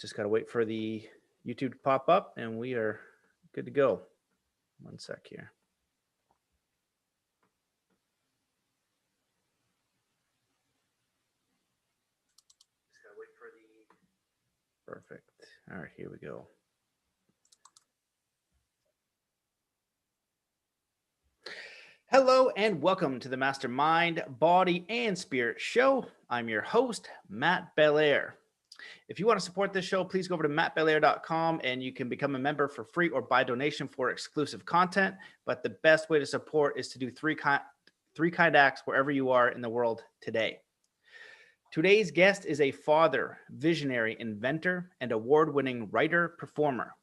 Just got to wait for the YouTube to pop up and we are good to go. One sec here. Just got to wait for the... Perfect. All right, here we go. Hello and welcome to the Mastermind, Body, and Spirit Show. I'm your host, Matt Belair. If you want to support this show, please go over to mattbelair.com and you can become a member for free or by donation for exclusive content. But the best way to support is to do three kind acts wherever you are in the world today. Today's guest is a father, visionary, inventor, and award-winning writer-performer.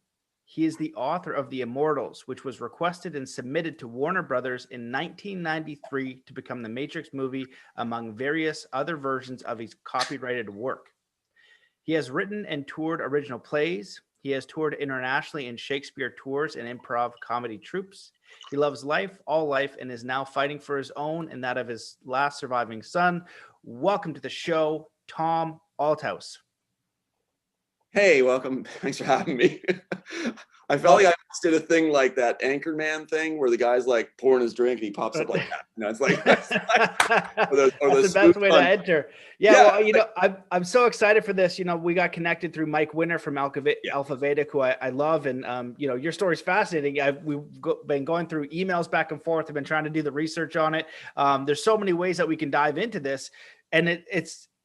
He is the author of The Immortals, which was requested and submitted to Warner Brothers in 1993 to become the Matrix movie, among various other versions of his copyrighted work. He has written and toured original plays. He has toured internationally in Shakespeare tours and improv comedy troupes. He loves life, all life, and is now fighting for his own and that of his last surviving son. Welcome to the show, Tom Althouse. Hey, welcome. Thanks for having me. I felt like I did a thing like that Anchorman thing where the guy's like pouring his drink and he pops up like that. You know, it's like, that's the best way to enter. Yeah, well, you know, I'm so excited for this. You know, we got connected through Mike Winner from Alpha Vedic, who I love. And, you know, your story's fascinating. We've been going through emails back and forth. I've been trying to do the research on it. There's so many ways that we can dive into this. And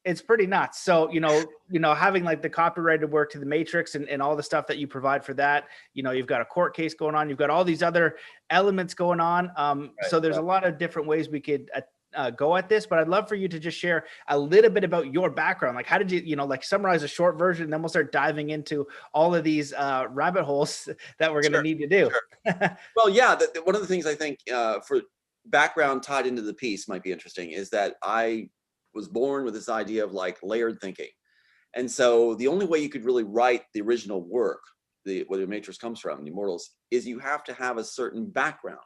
it's pretty nuts. So, you know, having like the copyrighted work to the Matrix and all the stuff that you provide for that, you know, you've got a court case going on, you've got all these other elements going on. So there's a lot of different ways we could go at this, but I'd love for you to just share a little bit about your background. Like, how did you, like summarize a short version, and then we'll start diving into all of these rabbit holes that we're going to need to do. Sure. Well, yeah, one of the things I think for background tied into the piece might be interesting is that I was born with this idea of like layered thinking. And so the only way you could really write the original work, where the Matrix comes from, the Immortals, is you have to have a certain background.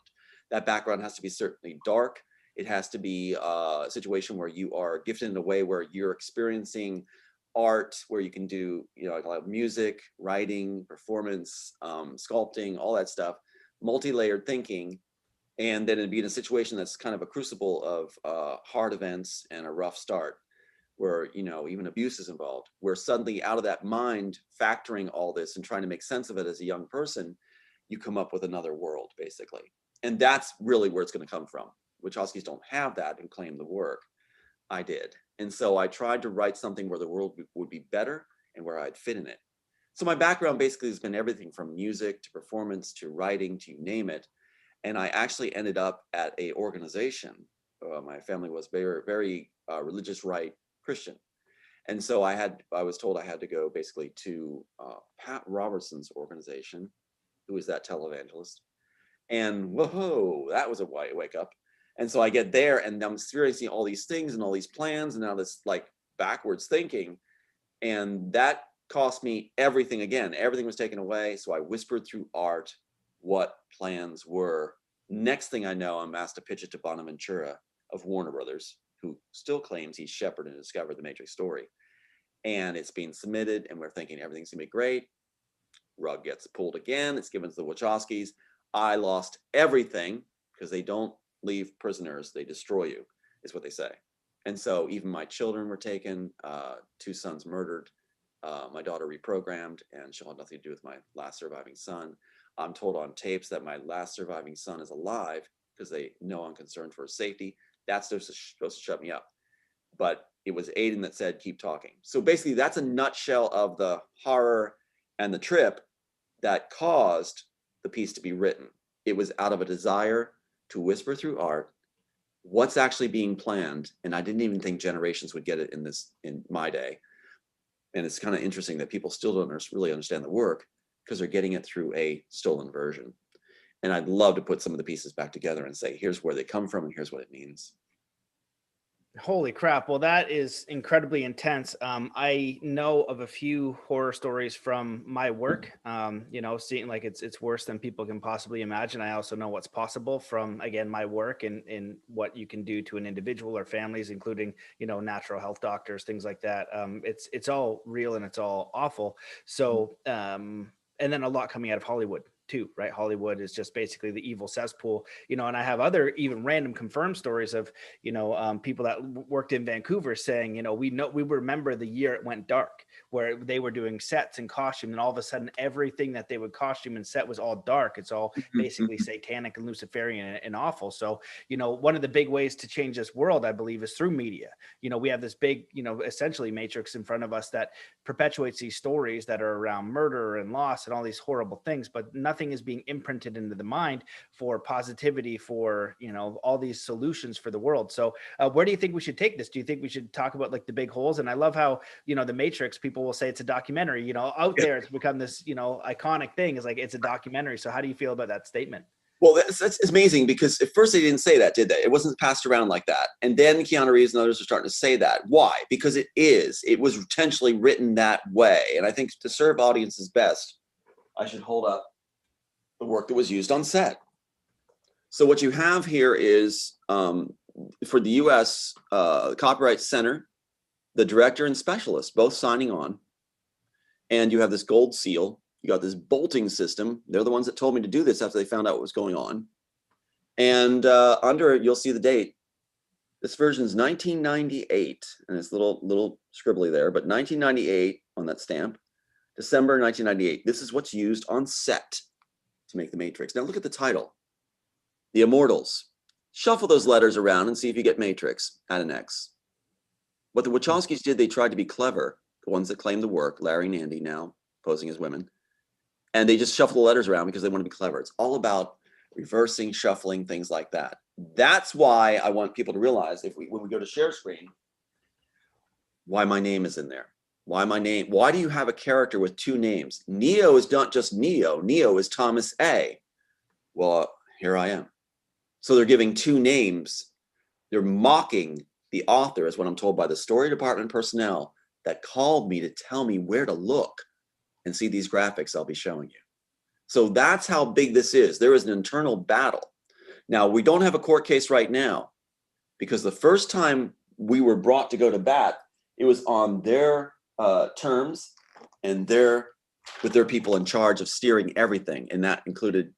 That background has to be certainly dark. It has to be a situation where you are gifted in a way where you're experiencing art, where you can do, like music, writing, performance, sculpting, all that stuff, multi-layered thinking. And then it'd be in a situation that's kind of a crucible of hard events and a rough start where, even abuse is involved, where suddenly out of that mind, factoring all this and trying to make sense of it as a young person, you come up with another world, basically. And that's really where it's going to come from. Wachowskis don't have that and claim the work. I did. And so I tried to write something where the world would be better and where I'd fit in it. So my background basically has been everything from music to performance to writing to you name it. And I actually ended up at a organization. My family was very, very religious, right, Christian. And so I was told I had to go basically to Pat Robertson's organization, who is that televangelist. And whoa, that was a wake up. And so I get there and I'm experiencing all these things and all these plans and now this like backwards thinking. And that cost me everything again. Everything was taken away. So I whispered through art what plans were. Next thing I know, I'm asked to pitch it to Bonaventura of Warner Brothers, who still claims he shepherded and discovered the Matrix story. And it's being submitted and we're thinking everything's gonna be great. Rug gets pulled again. It's given to the Wachowskis. I lost everything because they don't leave prisoners, they destroy you, is what they say. And so even my children were taken, 2 sons murdered, my daughter reprogrammed, and she'll have nothing to do with my last surviving son. I'm told on tapes that my last surviving son is alive because they know I'm concerned for his safety. That's supposed to shut me up. But it was Aiden that said, keep talking. So basically that's a nutshell of the horror and the trip that caused the piece to be written. It was out of a desire to whisper through art what's actually being planned. And I didn't even think generations would get it in my day. And it's kind of interesting that people still don't really understand the work because they're getting it through a stolen version. And I'd love to put some of the pieces back together and say, here's where they come from and here's what it means. Holy crap. Well, that is incredibly intense. I know of a few horror stories from my work. Seeing like it's worse than people can possibly imagine. I also know what's possible from, again, my work and what you can do to an individual or families, including, natural health doctors, things like that. It's all real and it's all awful. So, and then a lot coming out of Hollywood too, right? Hollywood is just basically the evil cesspool, and I have other even random confirmed stories of, people that worked in Vancouver saying, we remember the year it went dark, where they were doing sets and costume, and all of a sudden everything that they would costume and set was all dark. It's all basically satanic and Luciferian and awful. So, one of the big ways to change this world, I believe, is through media. We have this big, essentially matrix in front of us that perpetuates these stories that are around murder and loss and all these horrible things, but nothing is being imprinted into the mind for positivity, for, all these solutions for the world. So where do you think we should take this? Do you think we should talk about like the big holes? And I love how, the Matrix, people will say it's a documentary, out there, it's become this, iconic thing, is like, it's a documentary. So how do you feel about that statement? Well, that's amazing, because at first they didn't say that, did they? It wasn't passed around like that. And then Keanu Reeves and others are starting to say that. Why? Because it was intentionally written that way. And I think to serve audiences best, I should hold up the work that was used on set. So what you have here is, for the US Copyright Center, the director and specialist both signing on. And you have this gold seal. You got this bolting system. They're the ones that told me to do this after they found out what was going on. And under it, you'll see the date. This version is 1998, and it's little scribbly there, but 1998 on that stamp, December 1998. This is what's used on set to make the Matrix. Now look at the title, The Immortals. Shuffle those letters around and see if you get Matrix, add an X. What the Wachowskis did, they tried to be clever, the ones that claimed the work, Larry and Andy now posing as women. And they just shuffle the letters around because they want to be clever. It's all about reversing, shuffling, things like that. That's why I want people to realize, when we go to share screen, why my name is in there. Why my name? Why do you have a character with two names? Neo is not just Neo. Neo is Thomas A. Well, here I am. So they're giving two names. They're mocking the author, is what I'm told by the story department personnel that called me to tell me where to look and see these graphics I'll be showing you. So that's how big this is. There is an internal battle. Now, we don't have a court case right now, because the first time we were brought to go to bat, it was on their terms and with their people in charge of steering everything. And that included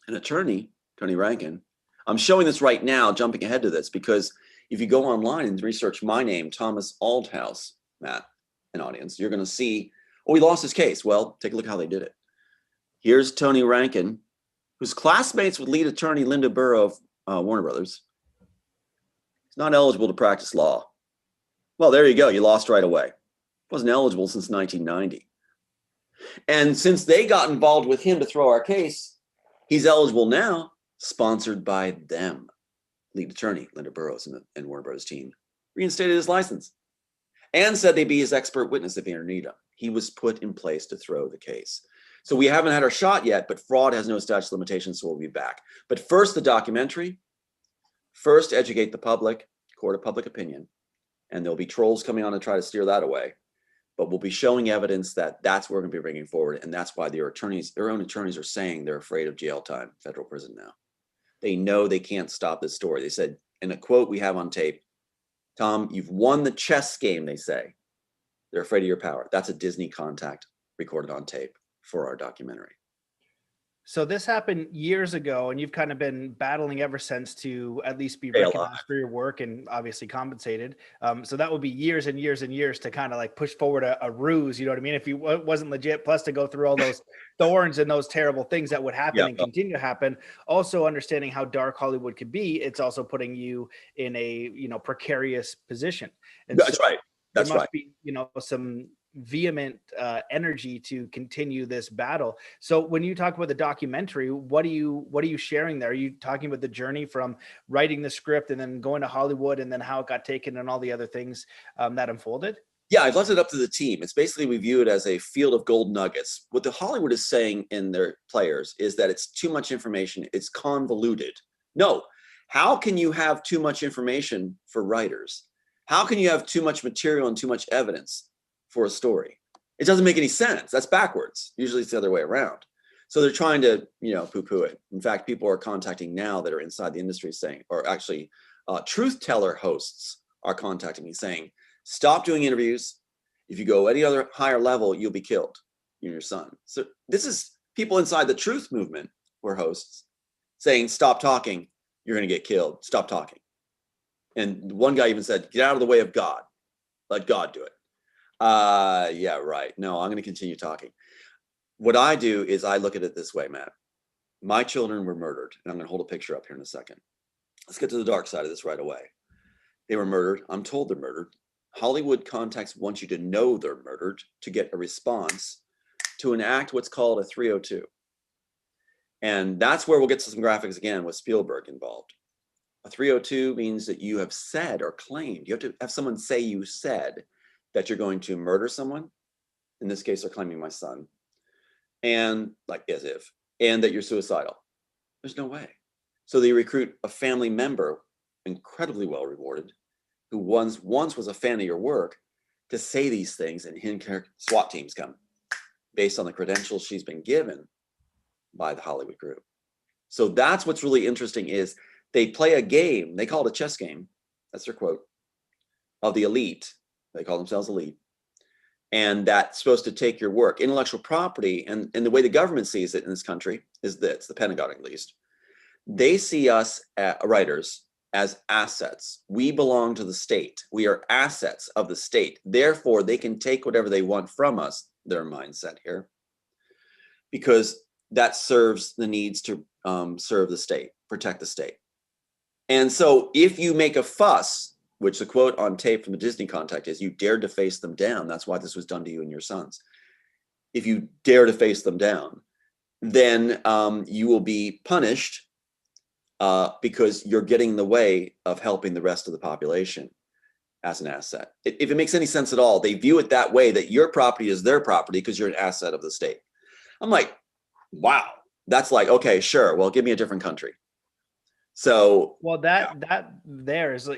an attorney, Tony Rankin. I'm showing this right now, jumping ahead to this, because if you go online and research my name, Thomas Althouse, Matt, an audience, you're going to see, oh, he lost his case. Well, take a look how they did it. Here's Tony Rankin, who's classmates with lead attorney Linda Burrow of Warner Brothers. He's not eligible to practice law. Well, there you go. You lost right away. Wasn't eligible since 1990. And since they got involved with him to throw our case, he's eligible now, sponsored by them. Lead attorney Linda Burrows and Warner Brothers team reinstated his license and said they'd be his expert witness if they ever need him. He was put in place to throw the case. So we haven't had our shot yet, but fraud has no statute of limitations, so we'll be back. But first, the documentary. First, educate the public, court of public opinion. And there'll be trolls coming on to try to steer that away. But we'll be showing evidence that that's what we're going to be bringing forward. And that's why their own attorneys are saying they're afraid of jail time, federal prison now. They know they can't stop this story. They said, in a quote we have on tape, Tom, you've won the chess game, they say. They're afraid of your power. That's a Disney contact recorded on tape for our documentary. So this happened years ago, and you've kind of been battling ever since to at least be recognized for your work and obviously compensated. So that would be years and years and years to kind of like push forward a ruse, you know what I mean? If you wasn't legit, plus to go through all those thorns and those terrible things that would happen and continue to happen. Also understanding how dark Hollywood could be, it's also putting you in a, precarious position. And that's right. That's there must right. be, some vehement energy to continue this battle. So when you talk about the documentary, what are you sharing there? Are you talking about the journey from writing the script and then going to Hollywood and then how it got taken and all the other things that unfolded? Yeah, I've left it up to the team. It's basically, we view it as a field of gold nuggets. What the Hollywood is saying in their players is that it's too much information. It's convoluted. No, How can you have too much information for writers? How can you have too much material and too much evidence for a story? It doesn't make any sense. That's backwards. Usually it's the other way around. So they're trying to, poo-poo it. In fact, people are contacting now that are inside the industry saying, or actually truth teller hosts are contacting me saying, stop doing interviews. If you go any other higher level, you'll be killed, you and your son. So this is people inside the truth movement were hosts saying, stop talking, you're going to get killed. Stop talking. And one guy even said, get out of the way of God. Let God do it. Yeah, right. No, I'm going to continue talking. What I do is I look at it this way, Matt. My children were murdered, and I'm going to hold a picture up here in a second. Let's get to the dark side of this right away. They were murdered. I'm told they're murdered. Hollywood contacts want you to know they're murdered to get a response to enact what's called a 302. And that's where we'll get to some graphics again with Spielberg involved. A 302 means that you have said or claimed. You have to have someone say you said that you're going to murder someone. In this case, they're claiming my son. And like as if, and that you're suicidal. There's no way. So they recruit a family member, incredibly well rewarded, who once was a fan of your work, to say these things, and SWAT teams come based on the credentials she's been given by the Hollywood group. So that's what's really interesting is they play a game. They call it a chess game. That's their quote of the elite. They call themselves elite. And that's supposed to take your work. Intellectual property, and the way the government sees it in this country is this, the Pentagon at least. They see us writers as assets. We belong to the state. We are assets of the state. Therefore, they can take whatever they want from us, their mindset here, because that serves the needs to serve the state, protect the state. And so if you make a fuss, which the quote on tape from the Disney contact is, you dared to face them down. That's why this was done to you and your sons. If you dare to face them down, then you will be punished because you're getting in the way of helping the rest of the population as an asset. If it makes any sense at all, they view it that way, that your property is their property because you're an asset of the state. I'm like, wow, that's like, okay, sure. Well, give me a different country. So, well, that there is,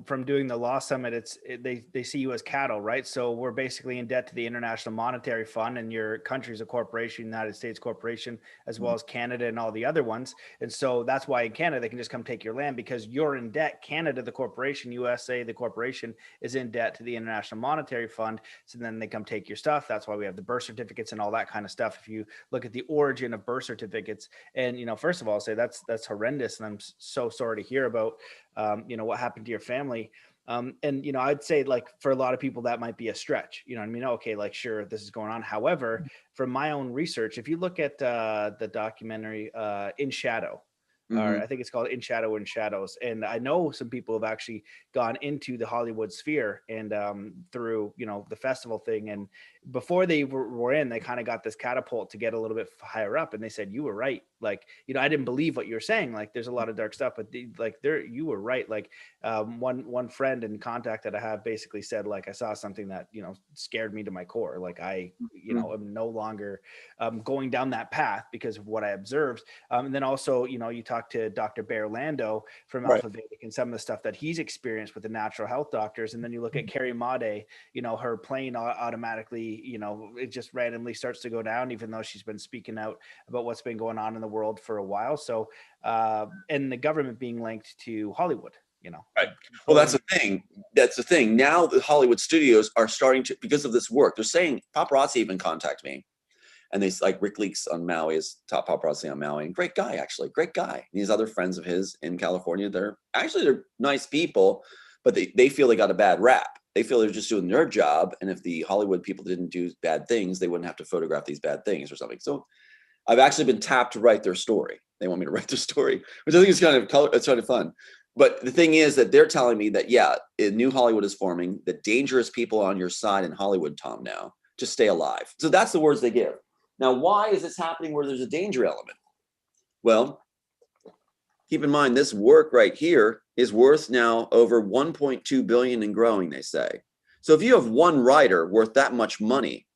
from doing the law summit, they see you as cattle, right? So we're basically in debt to the International Monetary Fund, and your country's a corporation, United States corporation, as well as Canada and all the other ones. And so that's why in Canada they can just come take your land, because you're in debt. Canada, the corporation, USA, the corporation, is in debt to the International Monetary Fund. So then they come take your stuff. That's why we have the birth certificates and all that kind of stuff. If you look at the origin of birth certificates, and first of all, I'll say that's horrendous, and I'm so sorry to hear about what happened to your family. And I'd say, like, for a lot of people that might be a stretch, okay, like, sure, this is going on. However, from my own research, if you look at the documentary In Shadow, or I think it's called In Shadow, In Shadows, and I know some people have actually gone into the Hollywood sphere and through the festival thing, and before they were in, they kind of got this catapult to get a little bit higher up, and they said, you were right. Like, I didn't believe what you're saying. Like, there's a lot of dark stuff, but you were right. Like, one friend in contact that I have basically said, like, I saw something that, scared me to my core. Like, I, am no longer going down that path because of what I observed. And then also, you talk to Dr. Bear Lando from Alpha Vedic and some of the stuff that he's experienced with the natural health doctors. And then you look at Carrie Made, her plane automatically, it just randomly starts to go down, even though she's been speaking out about what's been going on in the world for a while. So, and the government being linked to Hollywood, Right. Well, that's the thing. That's the thing. Now the Hollywood studios are starting to, because of this work, they're saying, paparazzi even contact me. And they, like, Rick Leaks on Maui is top paparazzi on Maui. And great guy, actually, great guy. And these other friends of his in California, they're nice people, but they feel they got a bad rap. They feel they're just doing their job. And if the Hollywood people didn't do bad things, they wouldn't have to photograph these bad things or something. So I've actually been tapped to write their story. They want me to write their story, which I think is it's kind of fun. But the thing is that they're telling me that, yeah, a new Hollywood is forming, the dangerous people on your side in Hollywood, Tom, now, to stay alive. So that's the words they give. Now, why is this happening where there's a danger element? Well, keep in mind, this work right here is worth now over 1.2 billion and growing, they say. So if you have one writer worth that much money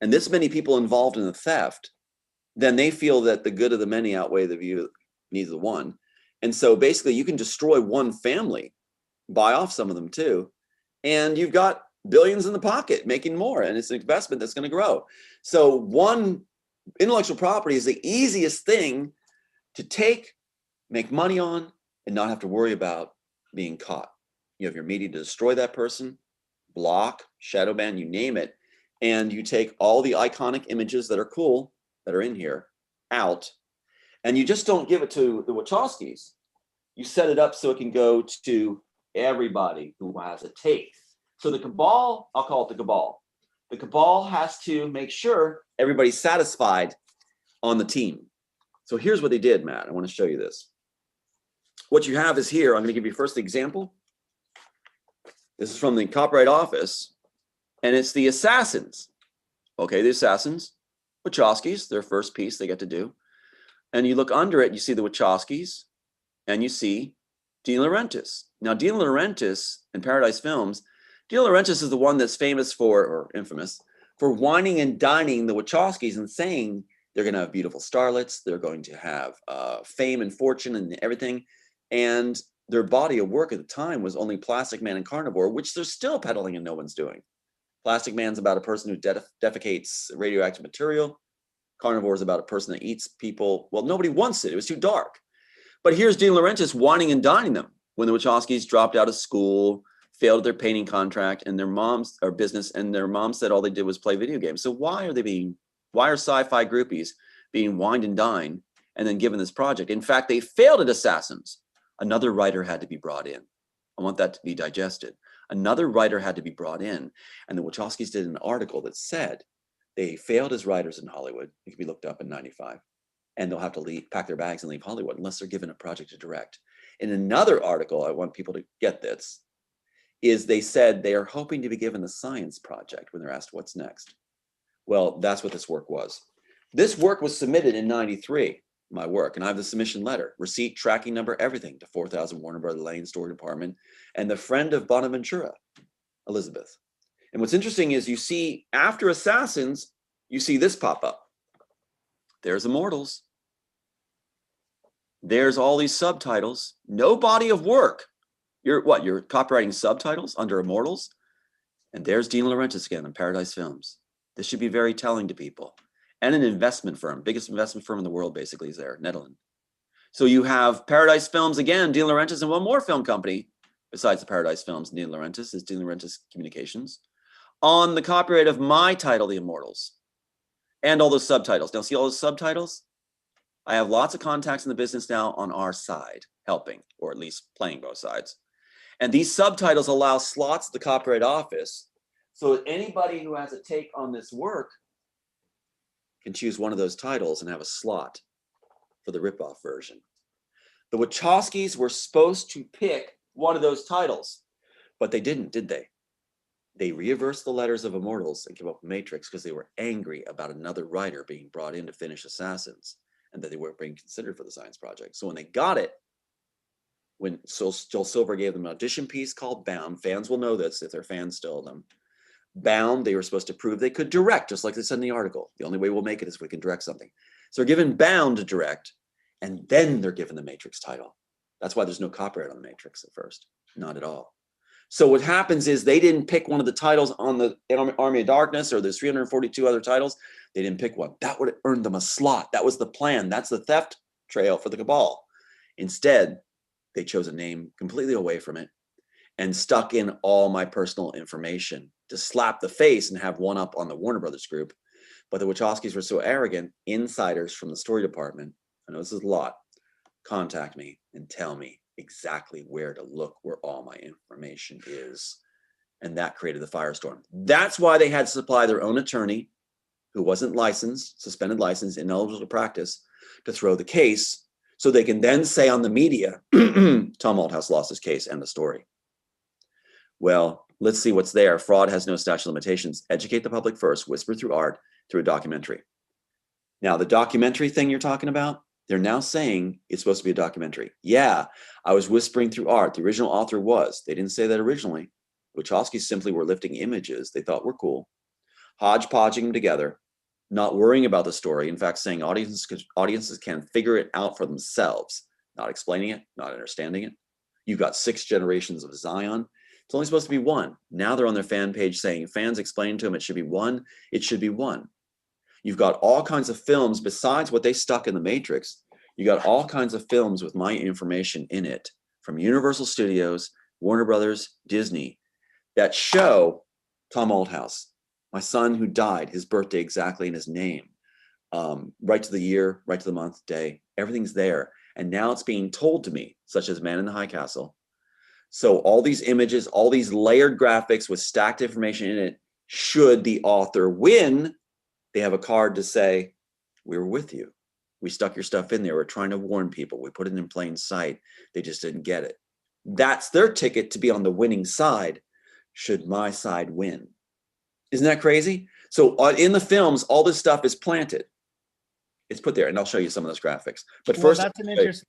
and this many people involved in the theft, then they feel that the good of the many outweigh the view needs of the one. And so basically you can destroy one family, buy off some of them too, and you've got billions in the pocket making more, and it's an investment that's going to grow. So one, intellectual property is the easiest thing to take, make money on, and not have to worry about being caught. You have your media to destroy that person, block, shadow ban, you name it, and you take all the iconic images that are cool, that are in here, out, and you just don't give it to the Wachowskis. You set it up so it can go to everybody who has a take. So the Cabal, I'll call it the Cabal. The Cabal has to make sure everybody's satisfied on the team. So here's what they did, Matt. I want to show you this. What you have is here. I'm going to give you first the example. This is from the Copyright Office, and it's the Assassins. Okay, the Assassins, Wachowskis, their first piece they get to do. And you look under it, you see the Wachowskis, and you see Dean Laurentiis. Now, Dean Laurentiis in Paradise Films, Dean Laurentiis is the one that's famous for, or infamous, for whining and dining the Wachowskis and saying they're going to have beautiful starlets, they're going to have fame and fortune and everything. And their body of work at the time was only Plastic Man and Carnivore, which they're still peddling and no one's doing. Plastic Man's about a person who defecates radioactive material. Carnivore is about a person that eats people. Well, nobody wants it. It was too dark. But here's Dean Laurentiis whining and dining them when the Wachowskis dropped out of school, failed their painting contract, and their mom's or business, and their mom said all they did was play video games. So why are sci-fi groupies being wined and dined and then given this project? In fact, they failed at Assassins. Another writer had to be brought in. I want that to be digested. Another writer had to be brought in. And the Wachowskis did an article that said they failed as writers in Hollywood. It can be looked up in 95. And they'll have to pack their bags and leave Hollywood unless they're given a project to direct. In another article, I want people to get this, is they said they are hoping to be given the science project when they're asked what's next. Well, that's what this work was. This work was submitted in 93, my work, and I have the submission letter, receipt, tracking number, everything, to 4000 Warner Brothers Lane Store Department, and the friend of Bonaventura, Elizabeth. And what's interesting is you see, after Assassins, you see this pop up. There's Immortals. There's all these subtitles. No body of work. You're copywriting subtitles under Immortals? And there's Dean Laurentiis again in Paradise Films. This should be very telling to people. And an investment firm, biggest investment firm in the world basically is there, Netherlands. So you have Paradise Films again, Dean Laurentiis, and one more film company besides the Paradise Films and Dean Laurentiis is Dean Laurentiis Communications on the copyright of my title, The Immortals, and all those subtitles. Now see all those subtitles? I have lots of contacts in the business now on our side, helping, or at least playing both sides. And these subtitles allow slots at the Copyright Office so that anybody who has a take on this work can choose one of those titles and have a slot for the ripoff version. The Wachowskis were supposed to pick one of those titles, but they didn't, did they? They reversed the letters of Immortals and came up with Matrix because they were angry about another writer being brought in to finish Assassins and that they weren't being considered for the science project. So when they got it, when Joel Silver gave them an audition piece called Bound, fans will know this if they're fans still of them. Bound, they were supposed to prove they could direct, just like they said in the article. The only way we'll make it is if we can direct something. So they're given Bound to direct, and then they're given the Matrix title. That's why there's no copyright on the Matrix at first, not at all. So what happens is they didn't pick one of the titles on the Army of Darkness, or there's 342 other titles. They didn't pick one. That would have earned them a slot. That was the plan. That's the theft trail for the Cabal. Instead, they chose a name completely away from it and stuck in all my personal information to slap the face and have one up on the Warner Brothers group. But the Wachowskis were so arrogant, insiders from the story department, I know this is a lot, contact me and tell me exactly where to look, where all my information is. And that created the firestorm. That's why they had to supply their own attorney, who wasn't licensed, suspended license, ineligible to practice, to throw the case, so they can then say on the media, Tom Althouse lost his case and the story. Well, let's see what's there. Fraud has no statute of limitations. Educate the public first, whisper through art, through a documentary. Now, the documentary thing you're talking about, they're now saying it's supposed to be a documentary. Yeah, I was whispering through art. The original author was. They didn't say that originally. Wachowski simply were lifting images they thought were cool, hodgepodging them together, not worrying about the story. In fact, saying audiences can figure it out for themselves. not explaining it, not understanding it. You've got 6 generations of Zion. It's only supposed to be 1. Now they're on their fan page saying, fans explain to them it should be 1. It should be 1. You've got all kinds of films besides what they stuck in the Matrix. You got all kinds of films with my information in it from Universal Studios, Warner Brothers, Disney, that show Tom Althouse, my son who died, his birthday exactly and his name, right to the year, right to the month, day, everything's there. And now it's being told to me, such as Man in the High Castle. So all these images, all these layered graphics with stacked information in it, should the author win, they have a card to say, we were with you. We stuck your stuff in there. We're trying to warn people. We put it in plain sight. They just didn't get it. That's their ticket to be on the winning side, should my side win. Isn't that crazy? So in the films, all this stuff is planted. It's put there, and I'll show you some of those graphics. But Well, first,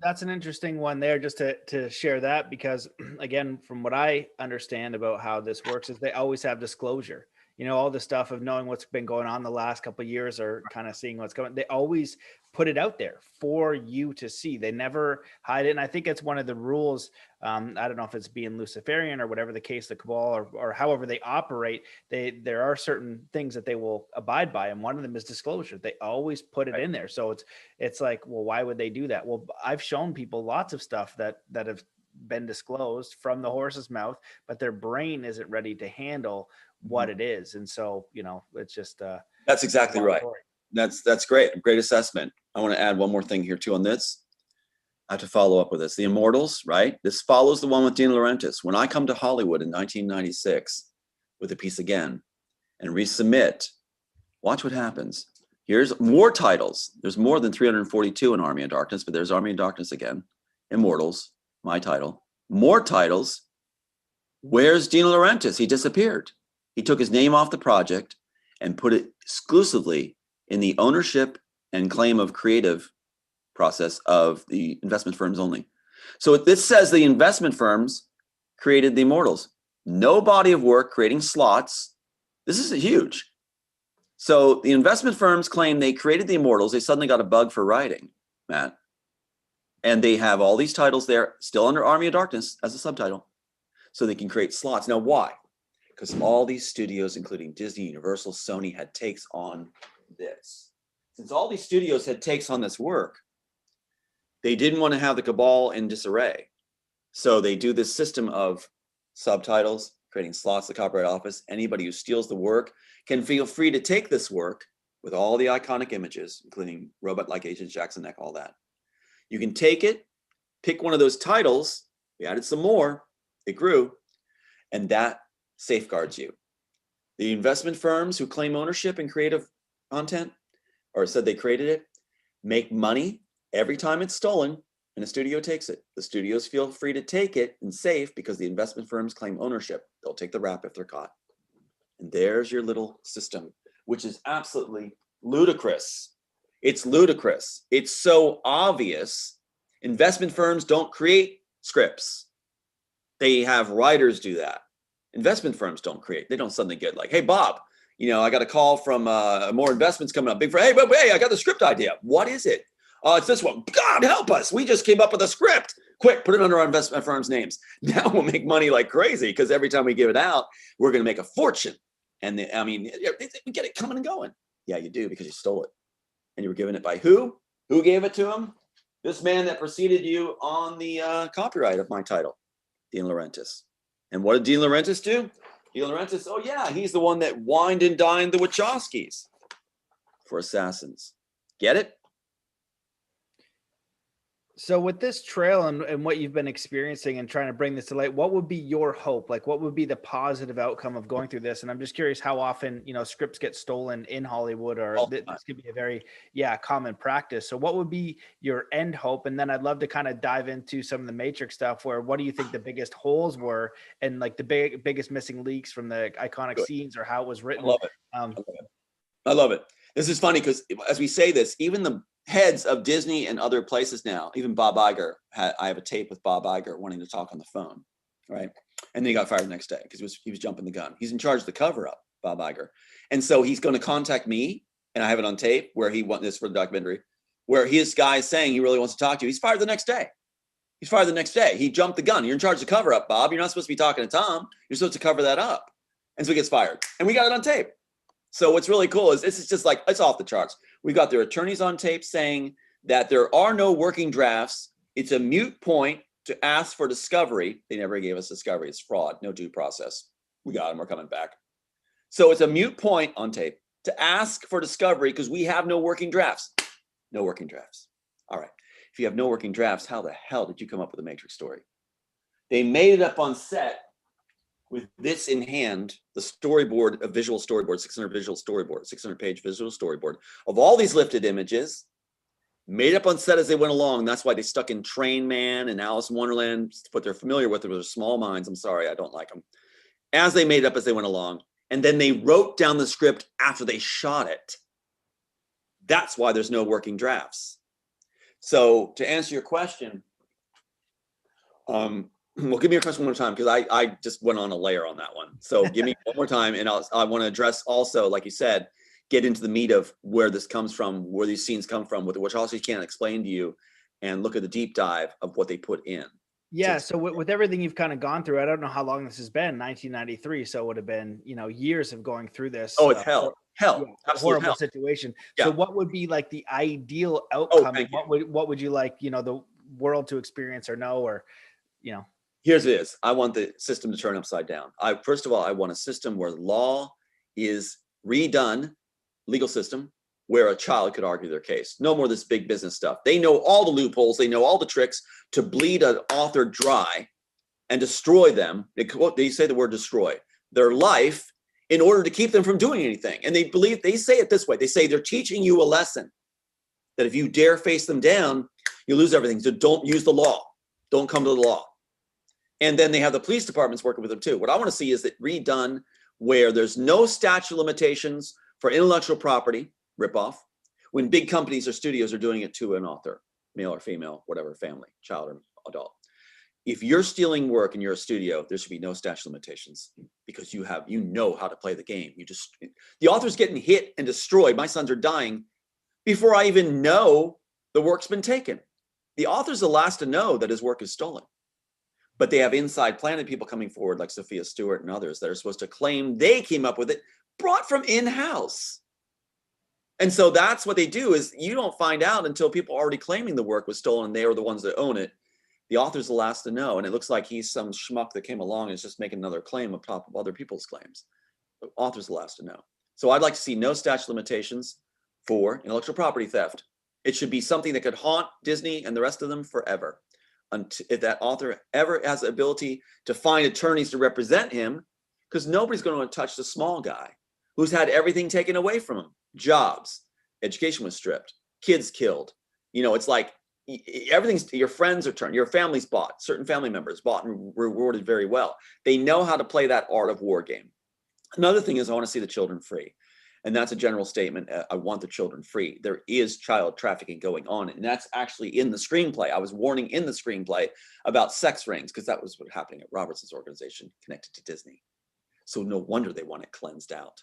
that's an interesting one there, just to share that, because again, from what I understand about how this works is they always have disclosure. You know, all the stuff of knowing what's been going on the last couple of years or kind of seeing what's going. They always put it out there for you to see. They never hide it. And I think it's one of the rules. I don't know if it's being Luciferian or whatever the case, the Cabal or however they operate. There are certain things that they will abide by, and one of them is disclosure. They always put it in there. So it's like, well, why would they do that? Well, I've shown people lots of stuff that have been disclosed from the horse's mouth, but their brain isn't ready to handle what it is. And so, you know, it's just that's exactly right. Story. That's great. Great assessment. I want to add one more thing here too on this. I have to follow up with this. The Immortals, right? This follows the one with Dean Laurentiis. When I come to Hollywood in 1996 with a piece again and resubmit, watch what happens. Here's more titles. There's more than 342 in Army of Darkness, but there's Army of Darkness again. Immortals, my title. More titles. Where's Dean Laurentiis? He disappeared. He took his name off the project and put it exclusively in the ownership and claim of creative process of the investment firms only. So this says the investment firms created the Immortals. No body of work creating slots. This is huge. So the investment firms claim they created the Immortals. They suddenly got a bug for writing, Matt. And they have all these titles there, still under Army of Darkness as a subtitle. So they can create slots. Now, why? Because all these studios, including Disney, Universal, Sony, had takes on this. Since all these studios had takes on this work, they didn't want to have the Cabal in disarray. So they do this system of subtitles, creating slots, the Copyright Office. Anybody who steals the work can feel free to take this work with all the iconic images, including Robot Like Agent Jackson Neck, all that. You can take it, pick one of those titles. We added some more. It grew. And that safeguards you. The investment firms who claim ownership in creative content or said they created it make money every time it's stolen and a studio takes it. The studios feel free to take it and safe because the investment firms claim ownership. They'll take the rap if they're caught. And there's your little system, which is absolutely ludicrous. It's ludicrous. It's so obvious. Investment firms don't create scripts. They have writers do that. Investment firms don't create. They don't suddenly get like, hey, Bob, you know, I got a call from more investments coming up. Big for, hey, I got the script idea. What is it? It's this one. God help us. We just came up with a script. Quick, put it under our investment firm's names. Now we'll make money like crazy because every time we give it out, we're going to make a fortune. And we get it coming and going. Yeah, you do because you stole it. And you were given it by who? Who gave it to him? This man that preceded you on the copyright of my title, Dean Laurentiis. And what did Dean Laurentiis do? Dean Laurentiis, oh yeah, he's the one that wined and dined the Wachowskis for Assassins. Get it? So with this trail and what you've been experiencing and trying to bring this to light, what would be your hope? Like, what would be the positive outcome of going through this? And I'm just curious how often, you know, scripts get stolen in Hollywood, or this could be a very, common practice. So what would be your end hope? And then I'd love to kind of dive into some of the Matrix stuff where what do you think the biggest holes were and like the biggest missing leaks from the iconic scenes or how it was written? I love it. I love it. This is funny because as we say this, even the heads of Disney and other places now, even Bob Iger, I have a tape with Bob Iger wanting to talk on the phone, right? And then he got fired the next day because he was jumping the gun. He's in charge of the cover-up, Bob Iger. And so he's going to contact me, and I have it on tape where he wants this for the documentary, where his guy is saying he really wants to talk to you. He's fired the next day. He's fired the next day. He jumped the gun. You're in charge of cover up, Bob. You're not supposed to be talking to Tom. You're supposed to cover that up. And so he gets fired. And we got it on tape. So what's really cool is this is just like, it's off the charts. We got their attorneys on tape saying that there are no working drafts. It's a moot point to ask for discovery. They never gave us discovery. It's fraud, no due process. We got them. We're coming back. So it's a moot point on tape to ask for discovery because we have no working drafts. No working drafts. All right. If you have no working drafts, how the hell did you come up with a Matrix story? They made it up on set with this in hand, the storyboard, a visual storyboard, 600 visual storyboard, 600-page visual storyboard of all these lifted images, made up on set as they went along. That's why they stuck in Train Man and Alice in Wonderland, what they're familiar with. They're small minds. I'm sorry, I don't like them. As they made it up as they went along. And then they wrote down the script after they shot it. That's why there's no working drafts. So to answer your question, well, give me your question one more time because I just went on a layer on that one. So give me one more time, and I want to address also, like you said, get into the meat of where this comes from, where these scenes come from, what the Wachowski can't explain to you, and look at the deep dive of what they put in. Yeah. So with everything you've kind of gone through, I don't know how long this has been, 1993. So it would have been, years of going through this. Oh, it's hell. Horrible situation. Yeah. So what would be like the ideal outcome? And you. what would you like, the world to experience or know, or, Here's it is. I want the system to turn upside down. First of all, I want a system where law is redone, legal system, where a child could argue their case. No more this big business stuff. They know all the loopholes. They know all the tricks to bleed an author dry and destroy them. They say the word destroy their life in order to keep them from doing anything. And they say it this way. They say they're teaching you a lesson that if you dare face them down, you lose everything. So don't use the law. Don't come to the law. And then they have the police departments working with them too. What I want to see is it redone where there's no statute of limitations for intellectual property ripoff when big companies or studios are doing it to an author, male or female, whatever, family, child or adult. If you're stealing work and you're a studio, there should be no statute of limitations because you know how to play the game. The author's getting hit and destroyed. My sons are dying before I even know the work's been taken. The author's the last to know that his work is stolen. But they have inside planted people coming forward like Sophia Stewart and others that are supposed to claim they came up with it, brought from in-house. And so that's what they do is you don't find out until people are already claiming the work was stolen and they are the ones that own it. The author's the last to know. And it looks like he's some schmuck that came along and is just making another claim on top of other people's claims. The author's the last to know. So I'd like to see no statute of limitations for intellectual property theft. It should be something that could haunt Disney and the rest of them forever. If that author ever has the ability to find attorneys to represent him, because nobody's going to touch the small guy who's had everything taken away from him. Jobs, education was stripped, kids killed. It's like everything's, your friends are turned, your family's bought, certain family members bought and rewarded very well. They know how to play that art of war game. Another thing is I want to see the children free. And that's a general statement. I want the children free. There is child trafficking going on. And that's actually in the screenplay. I was warning in the screenplay about sex rings because that was what happening at Robertson's organization connected to Disney. So no wonder they want it cleansed out.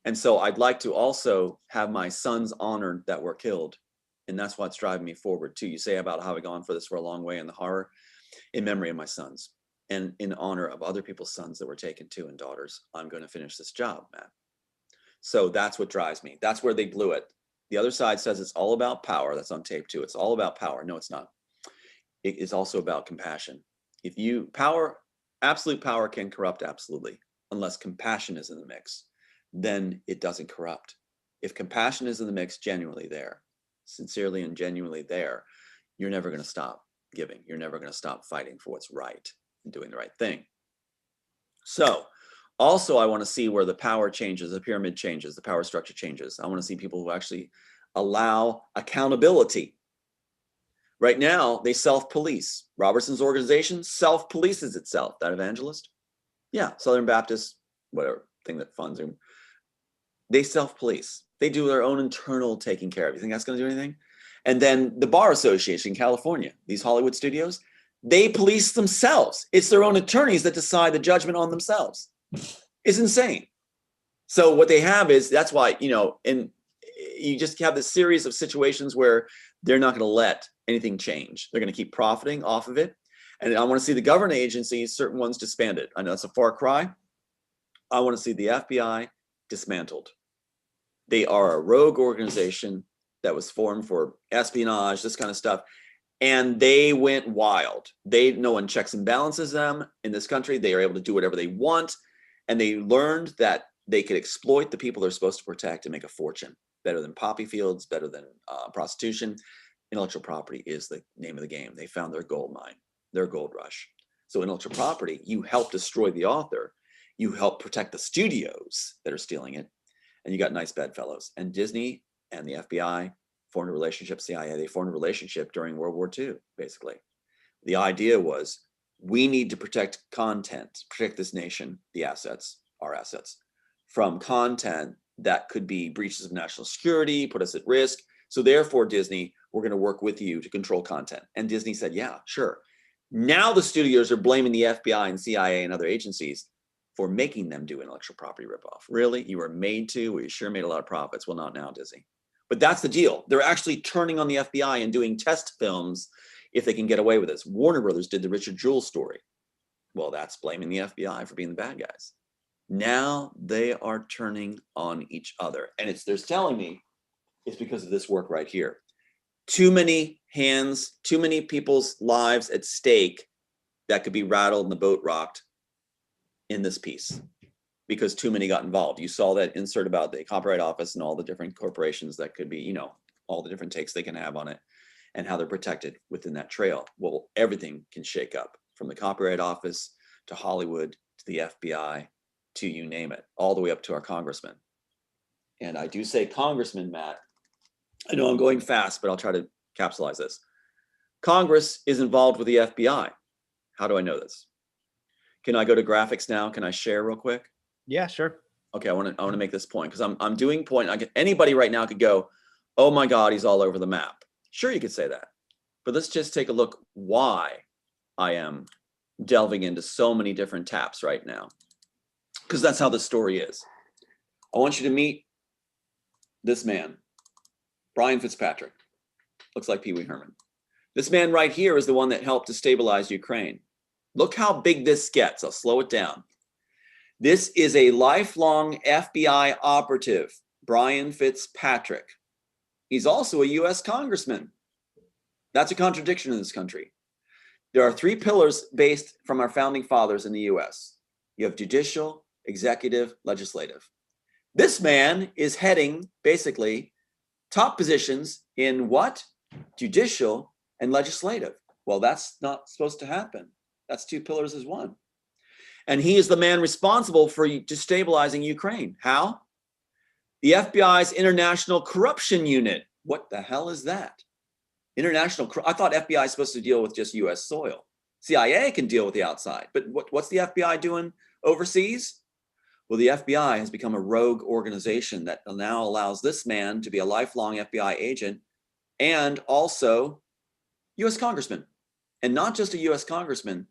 And so I'd like to also have my sons honored that were killed. And that's what's driving me forward too. You say about how I've gone for this for a long way in the horror, in memory of my sons and in honor of other people's sons that were taken too and daughters. I'm going to finish this job, Matt. So that's what drives me. That's where they blew it. The other side says it's all about power. That's on tape too. It's all about power. No, it's not. It is also about compassion. Absolute power can corrupt absolutely, unless compassion is in the mix. Then it doesn't corrupt. If compassion is in the mix, genuinely there, sincerely and genuinely there, you're never going to stop giving. You're never going to stop fighting for what's right and doing the right thing. So also, I want to see where the power changes, the pyramid changes, the power structure changes. I want to see people who actually allow accountability. Right now, they self-police. Robertson's organization self-polices itself. That evangelist? Yeah, Southern Baptist, whatever thing that funds him. They self-police. They do their own internal taking care of. You think that's going to do anything? And then the Bar Association in California, these Hollywood studios, they police themselves. It's their own attorneys that decide the judgment on themselves. It's insane. So what they have is, that's why, you just have this series of situations where they're not going to let anything change. They're going to keep profiting off of it. And I want to see the government agencies, certain ones, disbanded. I know it's a far cry. I want to see the FBI dismantled. They are a rogue organization that was formed for espionage, this kind of stuff. And they went wild. No one checks and balances them in this country. They are able to do whatever they want. And they learned that they could exploit the people they're supposed to protect and make a fortune. Better than poppy fields, better than prostitution. Intellectual property is the name of the game. They found their gold mine, their gold rush. So intellectual property, you help destroy the author. You help protect the studios that are stealing it. And you got nice bedfellows. And Disney and the FBI formed a relationship, CIA, they formed a relationship during World War II, basically. The idea was, we need to protect content, protect this nation, the assets, our assets, from content that could be breaches of national security, put us at risk. So therefore, Disney, we're going to work with you to control content. And Disney said, yeah, sure. Now the studios are blaming the FBI and CIA and other agencies for making them do intellectual property ripoff. Really? You were made to? Well, you sure made a lot of profits. Well, not now, Disney. But that's the deal. They're actually turning on the FBI and doing test films if they can get away with this. Warner Brothers did the Richard Jewell story. Well, that's blaming the FBI for being the bad guys. Now they are turning on each other. And they're telling me it's because of this work right here. Too many hands, too many people's lives at stake that could be rattled and the boat rocked in this piece, because too many got involved. You saw that insert about the Copyright Office and all the different corporations that could be, all the different takes they can have on it and how they're protected within that trail. Well, everything can shake up, from the Copyright Office to Hollywood to the FBI to you name it, all the way up to our congressman. And I do say congressman, Matt. I know I'm going fast, but I'll try to capsulize this. Congress is involved with the FBI. How do I know this? Can I go to graphics now? Can I share real quick? Yeah, sure. Okay, I want to make this point, because I'm doing point. Anybody right now could go, oh my God, he's all over the map. Sure, you could say that, but let's just take a look why I am delving into so many different taps right now, because that's how the story is. I want you to meet this man, Brian Fitzpatrick. Looks like Pee Wee Herman. This man right here is the one that helped to stabilize Ukraine. Look how big this gets. I'll slow it down. This is a lifelong FBI operative, Brian Fitzpatrick. He's also a U.S. congressman. That's a contradiction in this country. There are three pillars based from our founding fathers in the U.S. You have judicial, executive, legislative. This man is heading, basically, top positions in what? Judicial and legislative. Well, that's not supposed to happen. That's two pillars as one. And he is the man responsible for destabilizing Ukraine. How? The FBI's International Corruption Unit. What the hell is that? I thought FBI is supposed to deal with just U.S. soil. CIA can deal with the outside. But what's the FBI doing overseas? Well, the FBI has become a rogue organization that now allows this man to be a lifelong FBI agent and also U.S. congressman. And not just a U.S. congressman,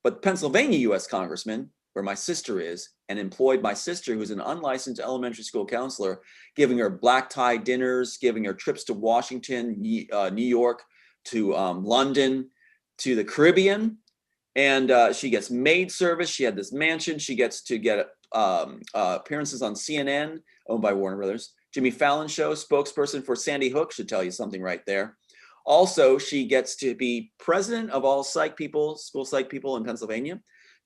but Pennsylvania U.S. congressman, where my sister is, and employed my sister, who's an unlicensed elementary school counselor, giving her black tie dinners, giving her trips to Washington, New York, to London, to the Caribbean. And she gets maid service. She had this mansion. She gets to get appearances on CNN, owned by Warner Brothers. Jimmy Fallon show, spokesperson for Sandy Hook, should tell you something right there. Also, she gets to be president of all psych people, school psych people in Pennsylvania.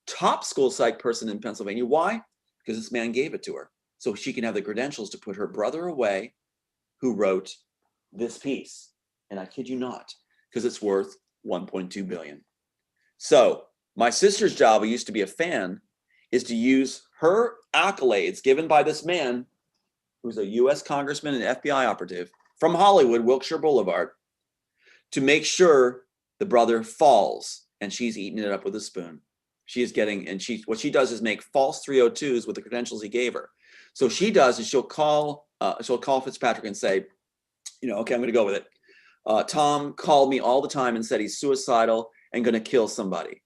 Top school psych person in Pennsylvania. Why? Because this man gave it to her. So she can have the credentials to put her brother away, who wrote this piece. And I kid you not, because it's worth $1.2 billion. So my sister's job, who used to be a fan, is to use her accolades given by this man, who's a U.S. congressman and FBI operative from Hollywood, Wilshire Boulevard, to make sure the brother falls, and she's eating it up with a spoon. She is getting, and what she does is make false 302s with the credentials he gave her. So she does is she'll call Fitzpatrick and say, okay, I'm going to go with it. Tom called me all the time and said he's suicidal and going to kill somebody.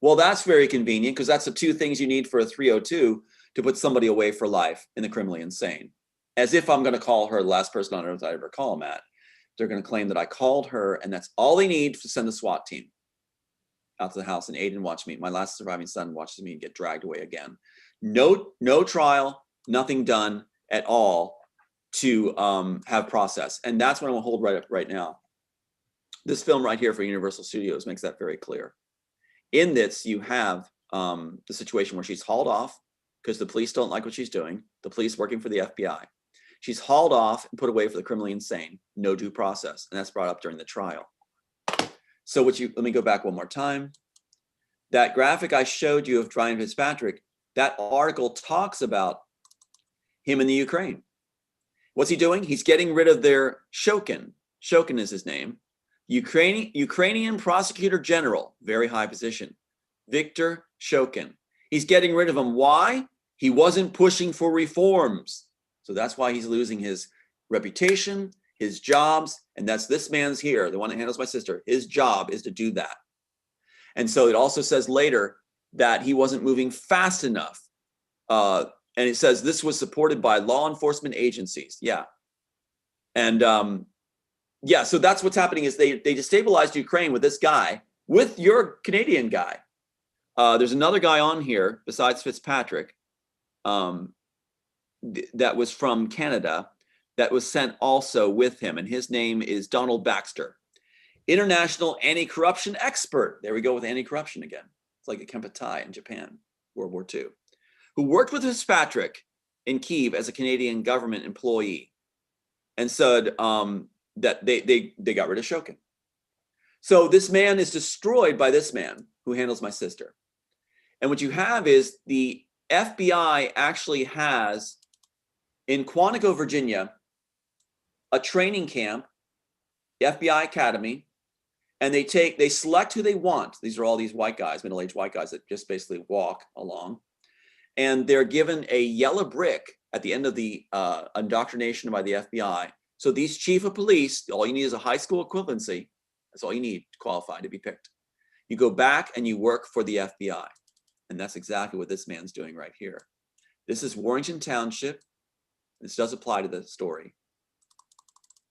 Well, that's very convenient, because that's the two things you need for a 302 to put somebody away for life in the criminally insane. as if I'm going to call her the last person on earth I ever call, Matt. They're going to claim that I called her, and that's all they need to send the SWAT team out to the house. And Aiden watched me. My last surviving son watches me get dragged away again. No trial, nothing done at all to have process. And that's what I'm going to hold right up right now. This film right here for Universal Studios makes that very clear. In this, you have the situation where she's hauled off because the police don't like what she's doing. The police working for the FBI. She's hauled off and put away for the criminally insane. No due process. And that's brought up during the trial. So let me go back one more time. That graphic I showed you of Brian Fitzpatrick, that article talks about him in the Ukraine. What's he doing? He's getting rid of their Shokin. Shokin is his name. Ukrainian prosecutor general, very high position, Viktor Shokin. He's getting rid of him. Why? He wasn't pushing for reforms. So that's why he's losing his reputation, his jobs, and that's this man's here, the one that handles my sister. His job is to do that. And so it also says later that he wasn't moving fast enough. And it says this was supported by law enforcement agencies. Yeah. And yeah, so that's what's happening is they destabilized Ukraine with this guy, with your Canadian guy. There's another guy on here besides Fitzpatrick that was from Canada that was sent also with him. And his name is Donald Baxter, international anti-corruption expert. There we go with anti-corruption again. It's like a Kempeitai in Japan, World War II, who worked with Fitzpatrick in Kyiv as a Canadian government employee and said that they got rid of Shokin. So this man is destroyed by this man who handles my sister. And what you have is the FBI actually has in Quantico, Virginia, a training camp, the FBI Academy, and they select who they want. These are all these white guys, middle-aged white guys that just basically walk along. And they're given a yellow brick at the end of the indoctrination by the FBI. So these chief of police, all you need is a high school equivalency. That's all you need to qualify to be picked. You go back and you work for the FBI. And that's exactly what this man's doing right here. This is Warrington Township. This does apply to the story.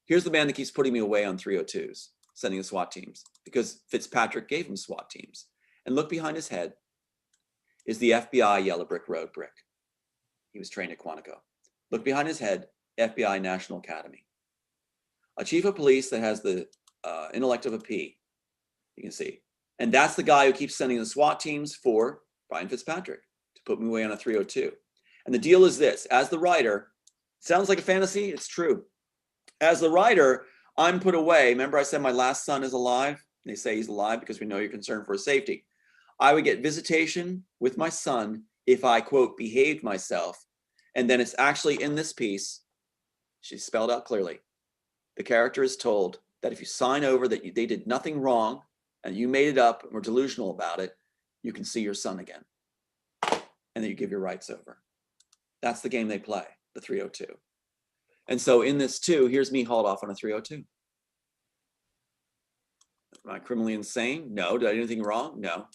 Here's the man that keeps putting me away on 302s, sending the SWAT teams, because Fitzpatrick gave him SWAT teams. And look behind his head is the FBI Yellow Brick Road brick. He was trained at Quantico. Look behind his head, FBI National Academy. A chief of police that has the intellect of a P, you can see. And that's the guy who keeps sending the SWAT teams for Brian Fitzpatrick to put me away on a 302. And the deal is this, as the writer, sounds like a fantasy, it's true. As the writer, I'm put away. Remember I said my last son is alive? They say he's alive because we know you're concerned for his safety. I would get visitation with my son if I, quote, behaved myself. And then it's actually in this piece, she's spelled out clearly. The character is told that if you sign over that they did nothing wrong and you made it up and were delusional about it, you can see your son again. And then you give your rights over. That's the game they play, the 302. And so in this too, here's me hauled off on a 302. Am I criminally insane? No. Did I do anything wrong? No.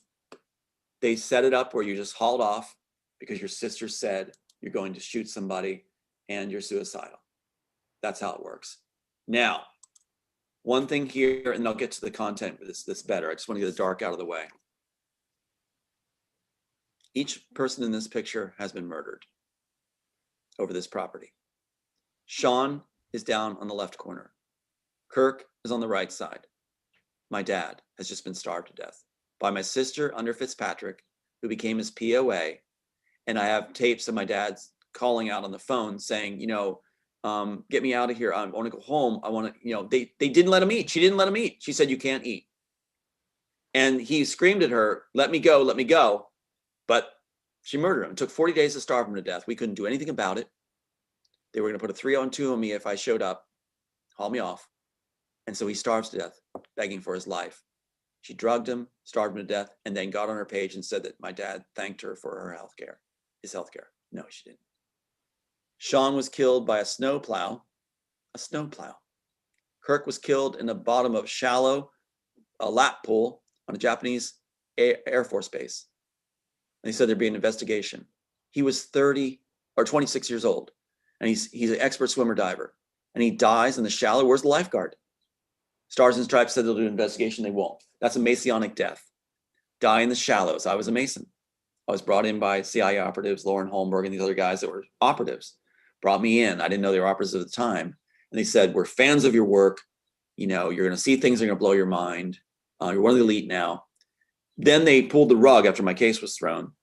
They set it up where you just hauled off because your sister said you're going to shoot somebody and you're suicidal. That's how it works. Now, one thing here, and I'll get to the content of this better. I just want to get the dark out of the way. Each person in this picture has been murdered over this property. Sean is down on the left corner. Kirk is on the right side. My dad has just been starved to death by my sister under Fitzpatrick, who became his POA. And I have tapes of my dad's calling out on the phone saying, get me out of here. I want to go home. I want to, they didn't let him eat. She didn't let him eat. She said, you can't eat. And he screamed at her, let me go, let me go. But she murdered him. It took 40 days to starve him to death. We couldn't do anything about it. They were going to put a 3-on-2 on me if I showed up, haul me off. And so he starves to death, begging for his life. She drugged him, starved him to death, and then got on her page and said that my dad thanked her for her health care, his health care. No, she didn't. Sean was killed by a snowplow. Kirk was killed in the bottom of a lap pool on a Japanese Air Force base. And he said there'd be an investigation. He was 26 years old. and he's an expert swimmer diver, and he dies in the shallow. Where's the lifeguard? Stars and Stripes said they'll do an investigation. They won't. That's a Masonic death. Die in the shallows. I was a Mason. I was brought in by CIA operatives, Lauren Holmberg, and these other guys that were operatives. Brought me in. I didn't know they were operatives at the time. And they said, we're fans of your work. You know, you're going to see things that are going to blow your mind. You're one of the elite now. Then they pulled the rug after my case was thrown,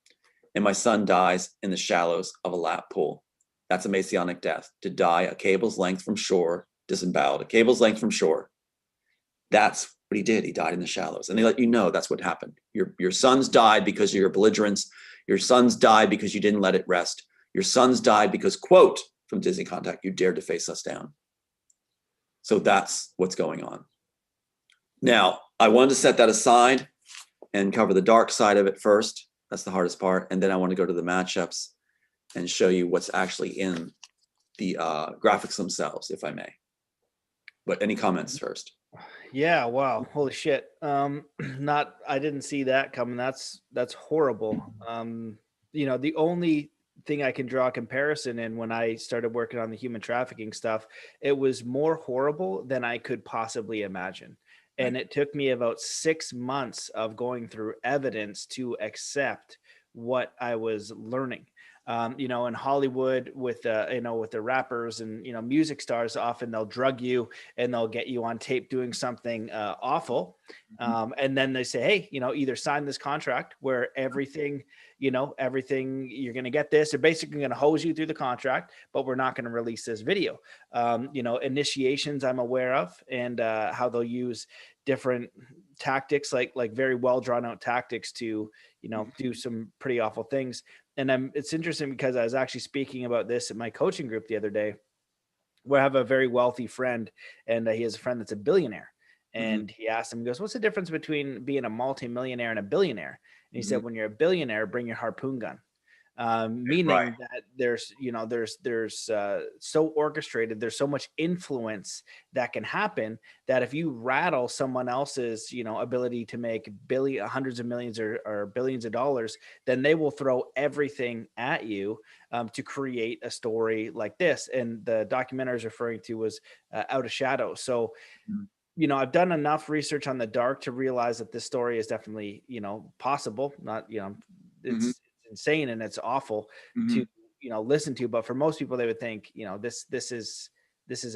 and my son dies in the shallows of a lap pool. That's a Masonic death, to die a cable's length from shore, disemboweled, a cable's length from shore. That's what he did. He died in the shallows. And they let you know that's what happened. Your sons died because of your belligerence. Your sons died because you didn't let it rest. Your sons died because, quote, from Disney Contact, you dared to face us down. So that's what's going on. Now, I wanted to set that aside and cover the dark side of it first. That's the hardest part. And then I want to go to the matchups and show you what's actually in the graphics themselves, if I may. But any comments first? Yeah, wow, holy shit. I didn't see that coming. That's horrible. You know, the only thing I can draw a comparison in, when I started working on the human trafficking stuff, it was more horrible than I could possibly imagine. And it took me about 6 months of going through evidence to accept what I was learning. You know, in Hollywood with the rappers and, you know, music stars, often they'll drug you and they'll get you on tape doing something awful. And then they say, hey, you know, either sign this contract where everything you're going to get this. They're basically going to hose you through the contract, but we're not going to release this video. You know, initiations I'm aware of, and how they'll use different tactics, like very well drawn out tactics to, you know, do some pretty awful things. And it's interesting because I was actually speaking about this at my coaching group the other day, where I have a very wealthy friend, and he has a friend that's a billionaire. And he asked him, he goes, what's the difference between being a multimillionaire and a billionaire? And he said, when you're a billionaire, bring your harpoon gun. Meaning that there's so orchestrated, there's so much influence that can happen, that if you rattle someone else's, you know, ability to make hundreds of millions or billions of dollars, then they will throw everything at you to create a story like this. And the documentary I was referring to was Out of Shadow. So you know, I've done enough research on the dark to realize that this story is definitely, you know, possible. Not, you know, it's insane and it's awful to, you know, listen to. But for most people, they would think, you know, this is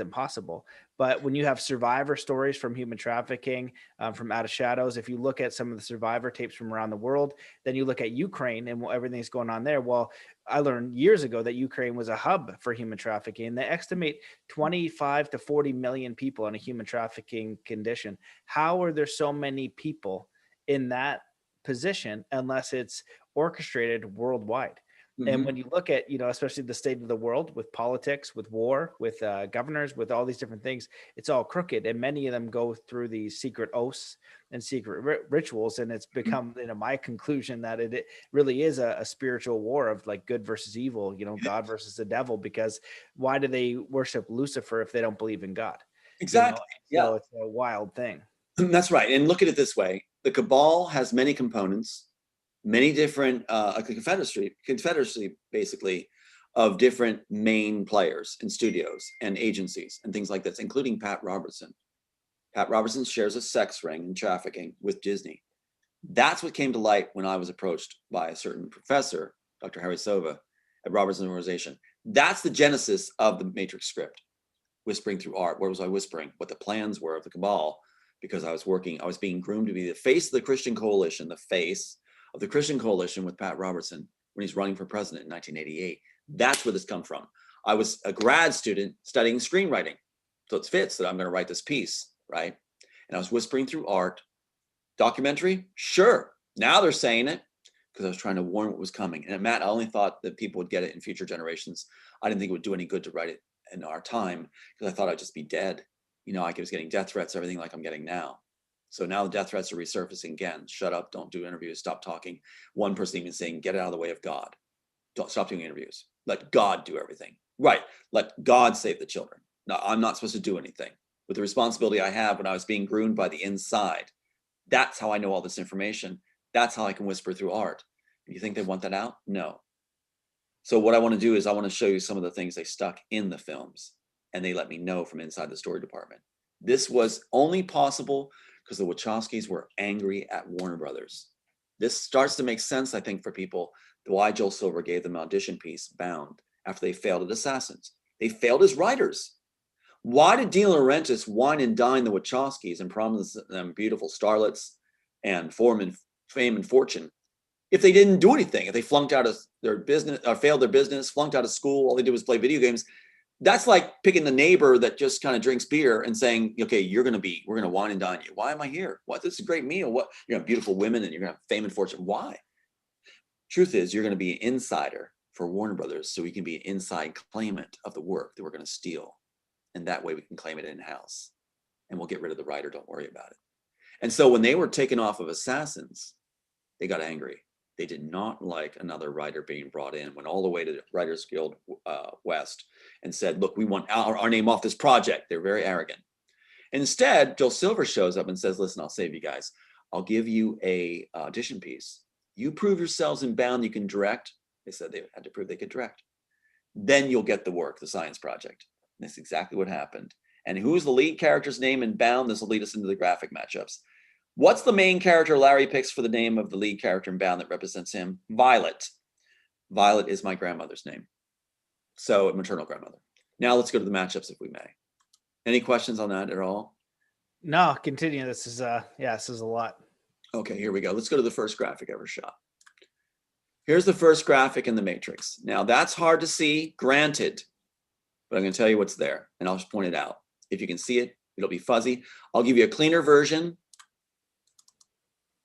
impossible. But when you have survivor stories from human trafficking, from Out of Shadows, if you look at some of the survivor tapes from around the world, then you look at Ukraine and everything's going on there. Well, I learned years ago that Ukraine was a hub for human trafficking. They estimate 25 to 40 million people in a human trafficking condition. How are there so many people in that position unless it's orchestrated worldwide? And when you look at, you know, especially the state of the world with politics, with war, with governors, with all these different things, it's all crooked. And many of them go through these secret oaths and secret rituals. And it's become, you know, my conclusion that it really is a spiritual war of like good versus evil, you know, God versus the devil. Because why do they worship Lucifer if they don't believe in God? Exactly. You know? So it's a wild thing. That's right. And look at it this way. The Cabal has many components, many different, a confederacy basically of different main players and studios and agencies and things like this, including Pat Robertson. Pat Robertson shares a sex ring in trafficking with Disney. That's what came to light when I was approached by a certain professor, Dr. Harry Sova, at Robertson Organization. That's the genesis of the Matrix script, Whispering Through Art. Where was I whispering? What the plans were of the Cabal, because I was being groomed to be the face of the Christian Coalition, the face of the Christian Coalition with Pat Robertson when he's running for president in 1988. That's where this comes from. I was a grad student studying screenwriting. So it fits that I'm going to write this piece, right? And I was whispering through art. Documentary? Sure. Now they're saying it because I was trying to warn what was coming. And Matt, I only thought that people would get it in future generations. I didn't think it would do any good to write it in our time because I thought I'd just be dead. You know, I was getting death threats, everything like I'm getting now. So now the death threats are resurfacing again. Shut up, don't do interviews, stop talking. One person even saying, get out of the way of God. Don't stop doing interviews. Let God do everything. Right, let God save the children. No, I'm not supposed to do anything. With the responsibility I have when I was being groomed by the inside, that's how I know all this information. That's how I can whisper through art. Do you think they want that out? No. So what I want to do is I want to show you some of the things they stuck in the films, and they let me know from inside the story department. This was only possible because the Wachowskis were angry at Warner Brothers. This starts to make sense, I think, for people, why Joel Silver gave them an audition piece, Bound, after they failed at Assassins. They failed as writers. Why did De Laurentiis wine and dine the Wachowskis and promise them beautiful starlets and fame and fortune if they didn't do anything? If they flunked out of their business, or failed their business, flunked out of school, all they did was play video games. That's like picking the neighbor that just kind of drinks beer and saying, okay, we're going to wine and dine you. Why am I here? What? This is a great meal. What? You're going to have beautiful women and you're going to have fame and fortune. Why? Truth is, you're going to be an insider for Warner Brothers, so we can be an inside claimant of the work that we're going to steal. And that way we can claim it in-house. And we'll get rid of the writer. Don't worry about it. And so when they were taken off of Assassins, they got angry. They did not like another writer being brought in, went all the way to the Writers Guild West and said, look, we want our name off this project. They're very arrogant. Instead, Joel Silver shows up and says, listen, I'll save you guys. I'll give you a audition piece. You prove yourselves in Bound, you can direct. They said they had to prove they could direct. Then you'll get the work, the science project. And that's exactly what happened. And who's the lead character's name in Bound? This will lead us into the graphic matchups. What's the main character Larry picks for the name of the lead character in Bound that represents him? Violet. Violet is my grandmother's name. So maternal grandmother. Now let's go to the matchups if we may. Any questions on that at all? No, continue. This is this is a lot. Okay, here we go. Let's go to the first graphic ever shot. Here's the first graphic in the Matrix. Now that's hard to see, granted, but I'm going to tell you what's there, and I'll just point it out. If you can see it, it'll be fuzzy. I'll give you a cleaner version.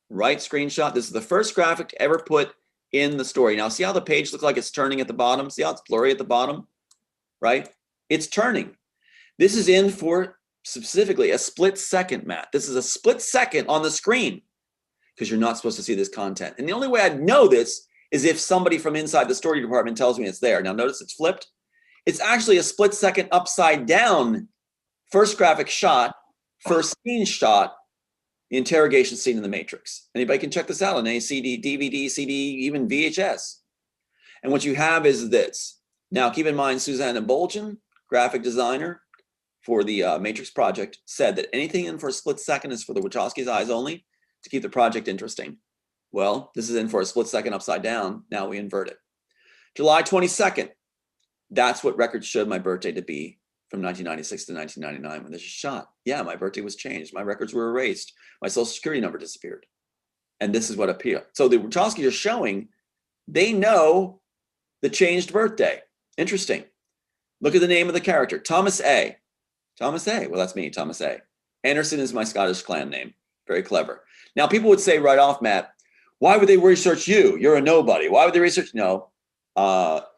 Right screenshot. This is the first graphic ever put in the story. Now see how the page looks like it's turning at the bottom? See how it's blurry at the bottom? Right? It's turning. This is in for specifically a split second, Matt. This is a split second on the screen because you're not supposed to see this content. And the only way I'd know this is if somebody from inside the story department tells me it's there. Now notice it's flipped. It's actually a split second upside down first graphic shot, first scene shot, the interrogation scene in the Matrix. Anybody can check this out on any CD, DVD, CD, even VHS. And what you have is this. Now keep in mind, Susanna Bolgen, graphic designer for the Matrix project, said that anything in for a split second is for the Wachowskis' eyes only to keep the project interesting. Well, this is in for a split second upside down. Now we invert it. July 22nd. That's what records showed my birthday to be from 1996 to 1999 when this is shot. Yeah, my birthday was changed. My records were erased. My social security number disappeared. And this is what appeared. So the Wachowskis are showing they know the changed birthday. Interesting. Look at the name of the character, Thomas A. Thomas A. Well, that's me, Thomas A. Anderson is my Scottish clan name. Very clever. Now, people would say right off, Matt, why would they research you? You're a nobody. Why would they research? No.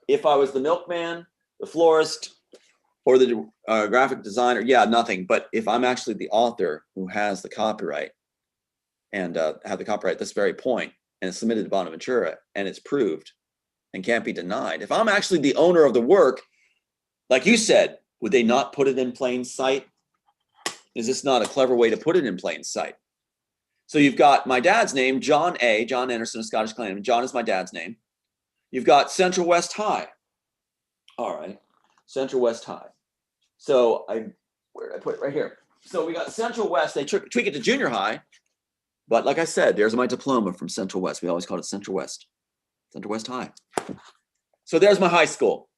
If I was the milkman, the florist, or the graphic designer, yeah, nothing. But if I'm actually the author who has the copyright and have the copyright at this very point, and it's submitted to Bonaventura, and it's proved and can't be denied. If I'm actually the owner of the work, like you said, would they not put it in plain sight? Is this not a clever way to put it in plain sight? So you've got my dad's name, John A., John Anderson, a Scottish clan name. John is my dad's name. You've got Central West High. All right, Central West High. So where did I put it? Right here. So we got Central West. They tweak it to junior high. But like I said, there's my diploma from Central West. We always called it Central West. Central West High. So there's my high school.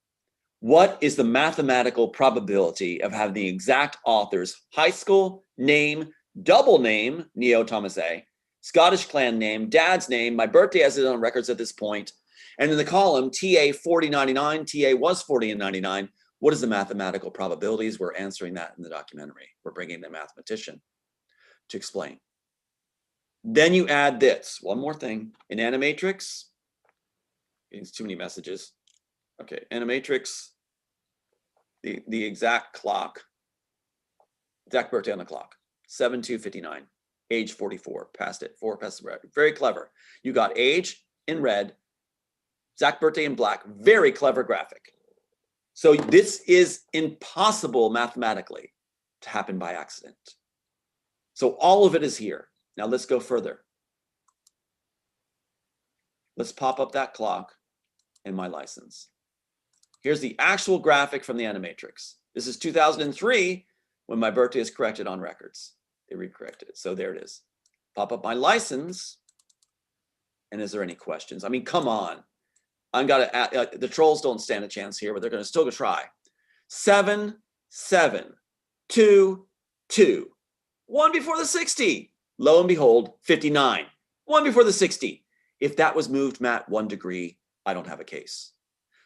What is the mathematical probability of having the exact author's high school name, double name, Neo Thomas A., Scottish clan name, dad's name, my birthday as it on records at this point, and in the column, TA 4099, TA was 40 and 99. What is the mathematical probabilities? We're answering that in the documentary. We're bringing the mathematician to explain. Then you add this. One more thing. In Animatrix, it's too many messages. Okay, Animatrix, the exact clock, exact birthday on the clock, 7/2/59, age 44, past it, 4 past the red. Very clever. You got age in red, exact birthday in black, very clever graphic. So this is impossible mathematically to happen by accident. So all of it is here. Now let's go further. Let's pop up that clock and my license. Here's the actual graphic from the Animatrix. This is 2003 when my birthday is corrected on records. They recorrected it. So there it is. Pop up my license. And is there any questions? I mean, come on. I'm gonna the trolls don't stand a chance here, but they're gonna still try. 7, 7, 2, 2. 1 before the 60. Lo and behold, 59. 1 before the 60. If that was moved, Matt, 1 degree, I don't have a case.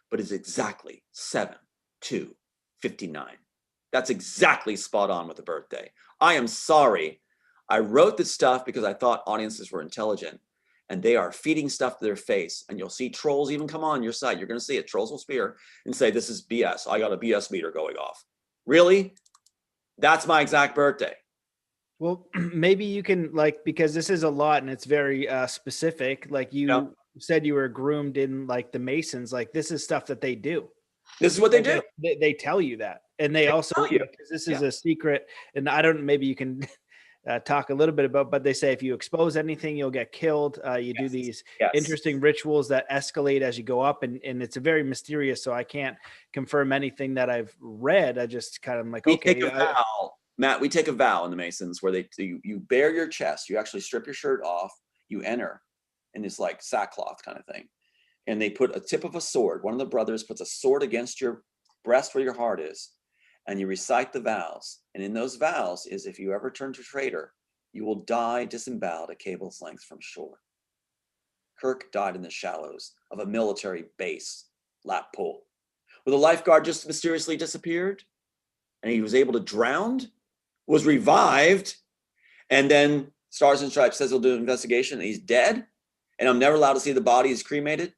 But it's exactly 7, 2, 59. That's exactly spot on with the birthday. I am sorry. I wrote this stuff because I thought audiences were intelligent, and they are feeding stuff to their face. And you'll see trolls even come on your site. You're going to see it. Trolls will spear and say, this is BS. I got a BS meter going off. Really? That's my exact birthday. Well, maybe you can, like, because this is a lot and it's very specific. Like you said, you were groomed in like the Masons. Like this is stuff that they do. This is what they do. They tell you that, and they also, because this is a secret. And I don't. Maybe you can talk a little bit about. But they say if you expose anything, you'll get killed. You do these interesting rituals that escalate as you go up, and it's a very mysterious. So I can't confirm anything that I've read. I just kind of like, okay. Take a vow. Matt, we take a vow in the Masons where you bare your chest. You actually strip your shirt off. You enter, and it's like sackcloth kind of thing. And they put a tip of a sword. One of the brothers puts a sword against your breast where your heart is, and you recite the vows. And in those vows is, if you ever turn to traitor, you will die disemboweled a cable's length from shore. Kirk died in the shallows of a military base lap pool, where the lifeguard just mysteriously disappeared, and he was able to drown, was revived, and then Stars and Stripes says he'll do an investigation, and he's dead, and I'm never allowed to see the body. He's cremated.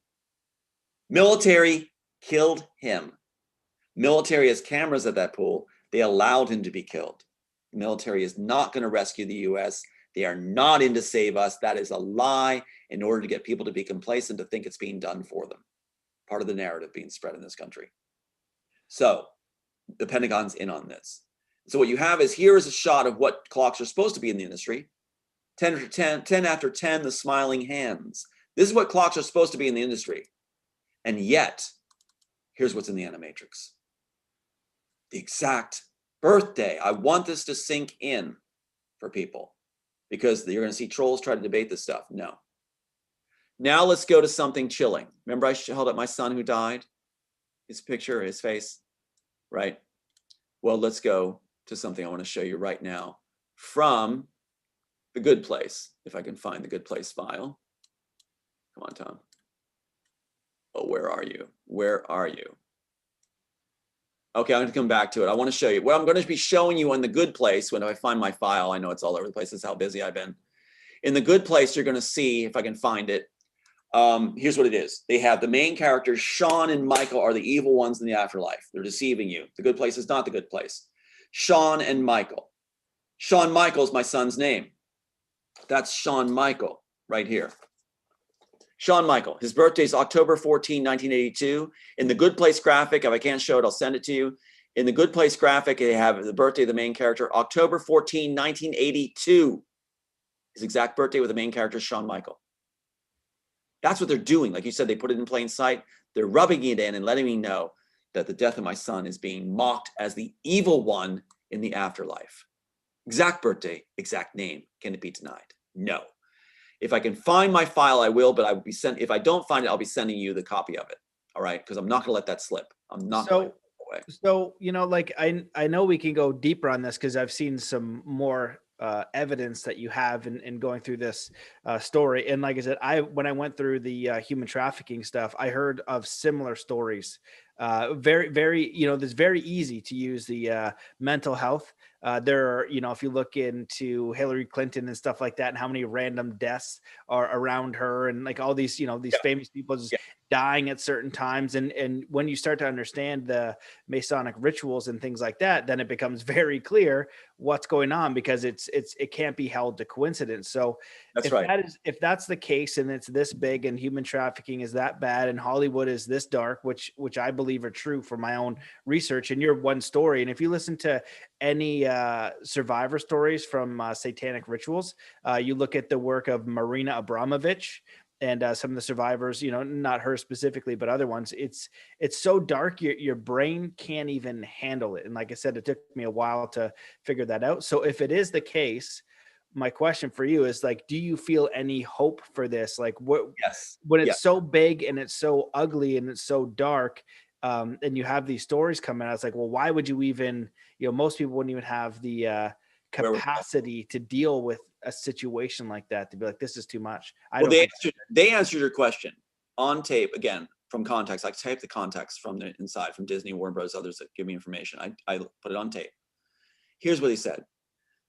Military killed him. Military has cameras at that pool. They allowed him to be killed. The military is not going to rescue the U.S. They are not in to save us. That is a lie in order to get people to be complacent, to think it's being done for them. Part of the narrative being spread in this country. So the Pentagon's in on this. So what you have is, here is a shot of what clocks are supposed to be in the industry. 10 after 10, the smiling hands. This is what clocks are supposed to be in the industry. And yet, here's what's in the Animatrix. The exact birthday. I want this to sink in for people, because you're going to see trolls try to debate this stuff. No. Now let's go to something chilling. Remember I held up my son who died? His picture, his face, right? Well, let's go to something I want to show you right now from The Good Place. If I can find The Good Place file. Come on, Tom. Oh, where are you? Where are you? Okay, I'm going to come back to it. I want to show you. What I'm going to be showing you on The Good Place, when I find my file, I know it's all over the place. That's how busy I've been. In The Good Place, you're going to see, if I can find it, here's what it is. They have the main characters, Sean and Michael, are the evil ones in the afterlife. They're deceiving you. The Good Place is not The Good Place. Sean and Michael. Sean Michael is my son's name. That's Sean Michael right here. Sean Michael, his birthday is October 14, 1982. In The Good Place graphic, if I can't show it, I'll send it to you. In The Good Place graphic, they have the birthday of the main character, October 14, 1982. His exact birthday with the main character, Sean Michael. That's what they're doing. Like you said, they put it in plain sight. They're rubbing it in and letting me know that the death of my son is being mocked as the evil one in the afterlife. Exact birthday, exact name. Can it be denied? No. If I can find my file, I will, but I will be sent. If I don't find it, I'll be sending you the copy of it. All right, because I'm not going to let that slip. I'm not. So, you know, like I know we can go deeper on this because I've seen some more evidence that you have in going through this story. And like I said, when I went through the human trafficking stuff, I heard of similar stories. Very, you know, it's very easy to use the mental health. There are, you know, if you look into Hillary Clinton and stuff like that, and how many random deaths are around her, and like all these, you know, these famous people just dying at certain times. And when you start to understand the Masonic rituals and things like that, then it becomes very clear what's going on, because it can't be held to coincidence. So that's right. If that's the case, and it's this big, and human trafficking is that bad, and Hollywood is this dark, which I believe are true from my own research, and you're one story. And if you listen to any survivor stories from satanic rituals, you look at the work of Marina Abramovich, and some of the survivors, you know, not her specifically, but other ones, it's so dark, your brain can't even handle it. And like I said, it took me a while to figure that out. So if it is the case, my question for you is like, do you feel any hope for this? Like what, Yes. when it's Yes. so big and it's so ugly and it's so dark, and you have these stories coming out, it's like, well, why would you even, you know, most people wouldn't even have the capacity to deal with a situation like that, to be like, this is too much. Well, they answered your question on tape, again, from context. I tape the context from the inside, from Disney, Warner Bros., others that give me information. I put it on tape. Here's what he said.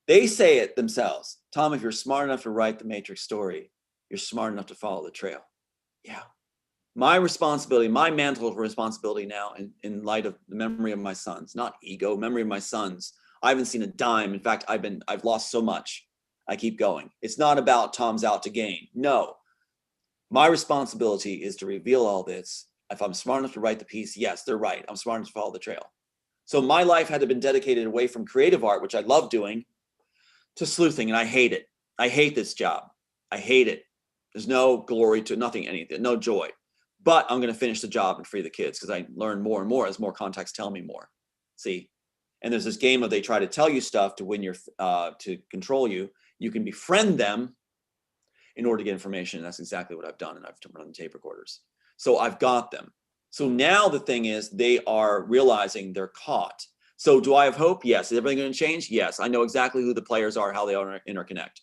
They say it themselves. Tom, if you're smart enough to write the Matrix story, you're smart enough to follow the trail. Yeah. My responsibility, my mantle of responsibility now, in light of the memory of my sons, not ego, memory of my sons. I haven't seen a dime. In fact, I've lost so much. I keep going. It's not about Tom's out to gain. No. My responsibility is to reveal all this. If I'm smart enough to write the piece, yes, they're right. I'm smart enough to follow the trail. So my life had to been dedicated away from creative art, which I love doing, to sleuthing, and I hate it. I hate this job. I hate it. There's no glory to nothing, anything, no joy. But I'm going to finish the job and free the kids because I learn more and more as more contexts tell me more. See? And there's this game of they try to tell you stuff to win your, to control you. You can befriend them in order to get information. And that's exactly what I've done. And I've run the tape recorders. So I've got them. So now the thing is they are realizing they're caught. So do I have hope? Yes. Is everything going to change? Yes. I know exactly who the players are, how they interconnect.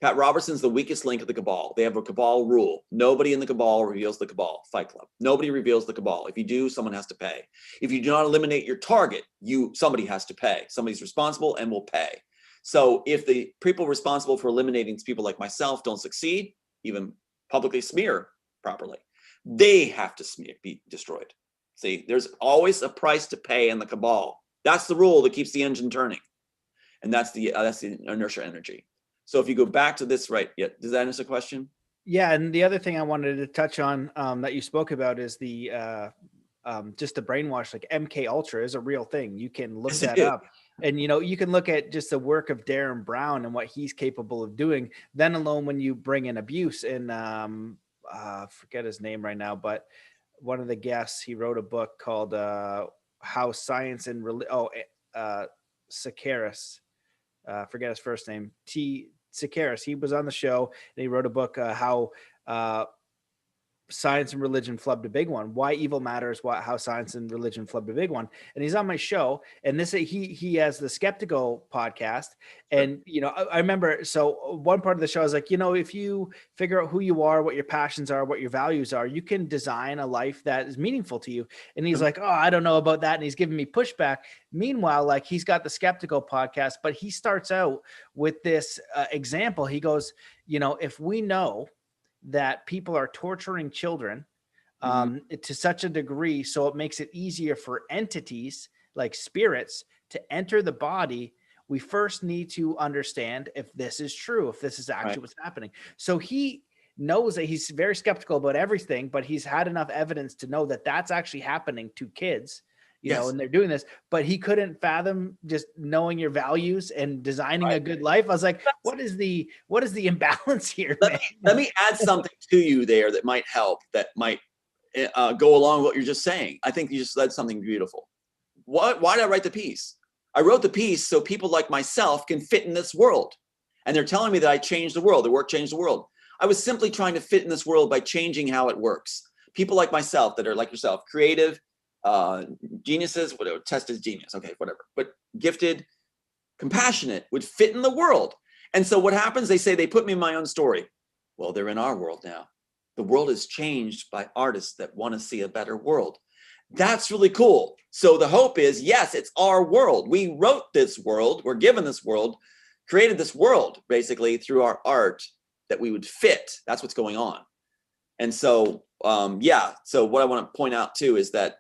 Pat Robertson's the weakest link of the Cabal. They have a Cabal rule. Nobody in the Cabal reveals the Cabal. Fight Club. Nobody reveals the Cabal. If you do, someone has to pay. If you do not eliminate your target, somebody has to pay. Somebody's responsible and will pay. So if the people responsible for eliminating people like myself don't succeed, even publicly smear properly, they have to be destroyed. See, there's always a price to pay in the Cabal. That's the rule that keeps the engine turning. And that's the inertia energy. So if you go back to this, right? Yeah, does that answer the question? Yeah, and the other thing I wanted to touch on that you spoke about is the just the brainwash. Like MKUltra is a real thing. You can look that up, and you know you can look at just the work of Darren Brown and what he's capable of doing. Then alone, when you bring in abuse, and forget his name right now, but one of the guests, he wrote a book called "How Science and Sakaris." Forget his first name. Sakaris. He was on the show and he wrote a book, how science and religion flubbed a big one. Why evil matters. How science and religion flubbed a big one. And he's on my show. And this he has the Skeptical podcast. And you know, I remember. So one part of the show is like, you know, if you figure out who you are, what your passions are, what your values are, you can design a life that is meaningful to you. And he's like, oh, I don't know about that. And he's giving me pushback. Meanwhile, like he's got the Skeptical podcast, but he starts out with this example. He goes, you know, if we know that people are torturing children to such a degree, so it makes it easier for entities like spirits to enter the body, we first need to understand if this is true, if this is actually what's happening. So he knows that he's very skeptical about everything, but he's had enough evidence to know that that's actually happening to kids, you know, and they're doing this, but he couldn't fathom just knowing your values and designing a good life. I was like, what is the imbalance here? Let me add something to you there that might help, that might go along with what you're just saying. I think you just said something beautiful. Why did I write the piece? I wrote the piece so people like myself can fit in this world. And they're telling me that I changed the world. The work changed the world. I was simply trying to fit in this world by changing how it works. People like myself that are like yourself, creative, geniuses, whatever, test as genius, okay, whatever, but gifted, compassionate, would fit in the world. And so what happens, they say they put me in my own story. Well, they're in our world now. The world is changed by artists that want to see a better world. That's really cool. So the hope is, yes, it's our world. We wrote this world, we're given this world, created this world basically through our art that we would fit. That's what's going on. And so, so what I want to point out too is that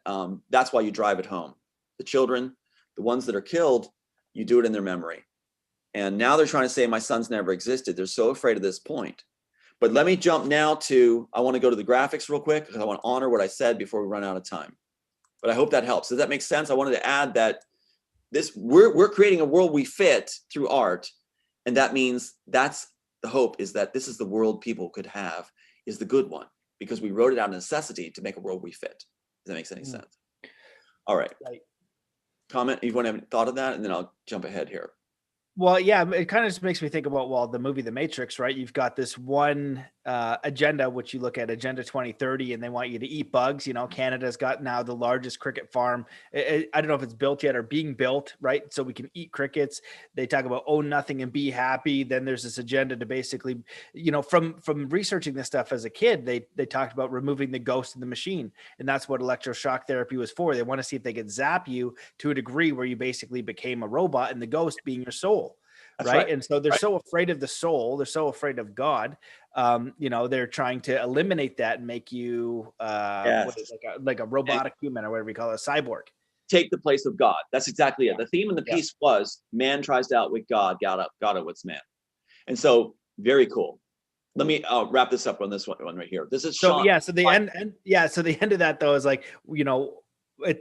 that's why you drive it home. The children, the ones that are killed, you do it in their memory. And now they're trying to say my sons never existed. They're so afraid of this point. But let me jump now to, I want to go to the graphics real quick because I want to honor what I said before we run out of time. But I hope that helps. Does that make sense? I wanted to add that we're creating a world we fit through art. And that means that's the hope, is that this is the world people could have is the good one, because we wrote it out of necessity to make a world we fit. If that makes any sense. All right. Comment, you want to have any thought of that? And then I'll jump ahead here. Well, yeah, it kind of just makes me think about, well, the movie The Matrix, right? You've got this one agenda, which you look at Agenda 2030, and they want you to eat bugs. You know, Canada's got now the largest cricket farm. I don't know if it's built yet or being built, right? So we can eat crickets. They talk about own nothing and be happy. Then there's this agenda to basically, you know, from researching this stuff as a kid, they talked about removing the ghost in the machine. And that's what electroshock therapy was for. They want to see if they could zap you to a degree where you basically became a robot, and the ghost being your soul. Right. And so they're so afraid of the soul. They're so afraid of God. You know, they're trying to eliminate that and make you like a robotic human, or whatever we call it, a cyborg. Take the place of God. That's exactly it. The theme in the piece was man tries to outwit God, God outwits man. And so very cool. Let me wrap this up on this one right here. This is Sean. So the end of that, though, is like, you know,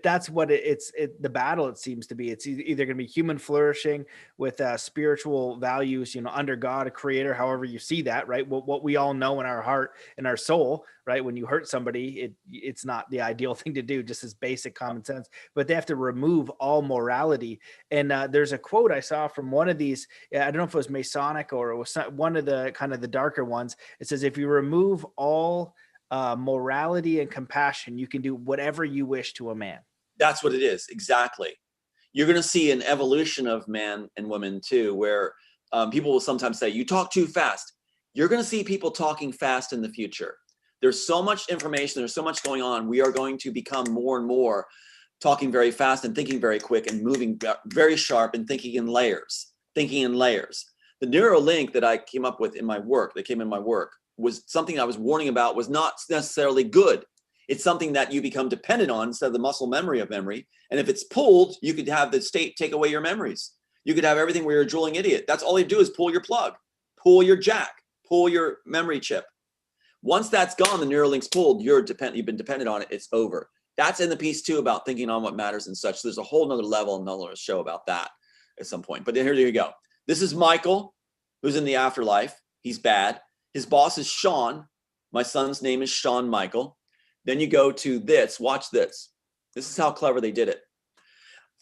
that's what the battle, it seems to be. It's either going to be human flourishing with spiritual values, you know, under God, a creator, however you see that, right? What we all know in our heart and our soul, right? When you hurt somebody, it's not the ideal thing to do, just as basic common sense, but they have to remove all morality. And there's a quote I saw from one of these, I don't know if it was Masonic or it was one of the kind of the darker ones. It says, if you remove all morality and compassion, you can do whatever you wish to a man. That's what it is. Exactly. You're going to see an evolution of man and women too, where people will sometimes say, you talk too fast. You're going to see people talking fast in the future. There's so much information. There's so much going on. We are going to become more and more talking very fast and thinking very quick and moving very sharp and thinking in layers. The Neuralink that I came up with in my work, was something I was warning about, was not necessarily good. It's something that you become dependent on instead of the muscle memory of memory. And if it's pulled, you could have the state take away your memories. You could have everything where you're a drooling idiot. That's all you do is pull your plug, pull your jack, pull your memory chip. Once that's gone, the Neuralink's pulled, you've been dependent on it, it's over. That's in the piece too, about thinking on what matters and such. There's a whole nother level, another show about that at some point. But then here you go. This is Michael, who's in the afterlife. He's bad. His boss is Sean. My son's name is Sean Michael. Then you go to this. Watch this. This is how clever they did it.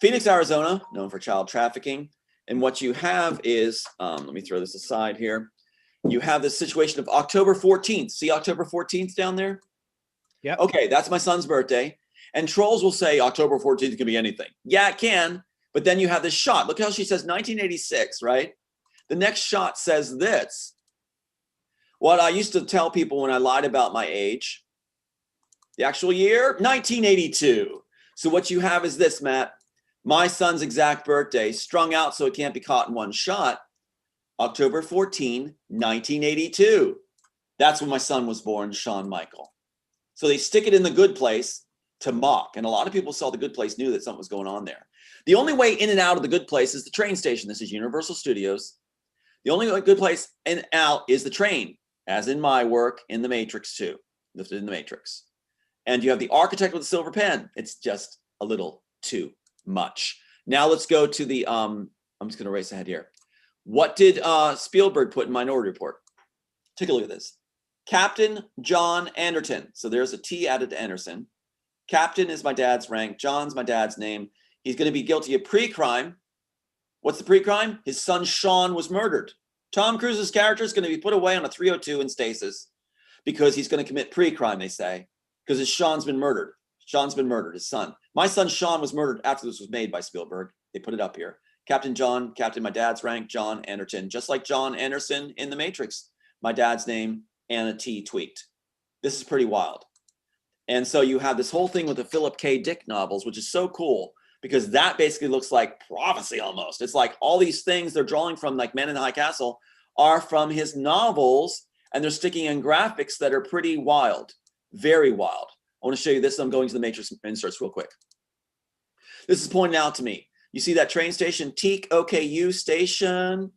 Phoenix, Arizona, known for child trafficking. And what you have is, let me throw this aside here. You have this situation of October 14th. See October 14th down there? Yeah. Okay, that's my son's birthday. And trolls will say October 14th can be anything. Yeah, it can. But then you have this shot. Look how she says 1986, right? The next shot says this. What I used to tell people when I lied about my age, the actual year, 1982. So what you have is this, Matt. My son's exact birthday, strung out so it can't be caught in one shot, October 14, 1982. That's when my son was born, Sean Michael. So they stick it in the good place to mock. And a lot of people saw the good place, knew that something was going on there. The only way in and out of the good place is the train station. This is Universal Studios. The only good place in and out is the train, as in my work in The Matrix too, lifted in The Matrix. And you have the architect with the silver pen. It's just a little too much. Now let's go to the, I'm just going to race ahead here. What did Spielberg put in Minority Report? Take a look at this. Captain John Anderton. So there's a T added to Anderson. Captain is my dad's rank. John's my dad's name. He's going to be guilty of pre-crime. What's the pre-crime? His son Sean was murdered. Tom Cruise's character is going to be put away on a 302 in stasis because he's going to commit pre-crime, they say, because his Sean's been murdered. Sean's been murdered, his son. My son Sean was murdered after this was made by Spielberg. They put it up here. Captain John, Captain, my dad's rank, John Anderton, just like John Anderson in The Matrix. My dad's name, Anna T. tweaked. This is pretty wild. And so you have this whole thing with the Philip K. Dick novels, which is so cool because that basically looks like prophecy almost. It's like all these things they're drawing from, like Men in the High Castle, are from his novels, and they're sticking in graphics that are pretty wild, very wild. I want to show you this. I'm going to the Matrix inserts real quick. This is pointed out to me. You see that train station, Teak OKU station?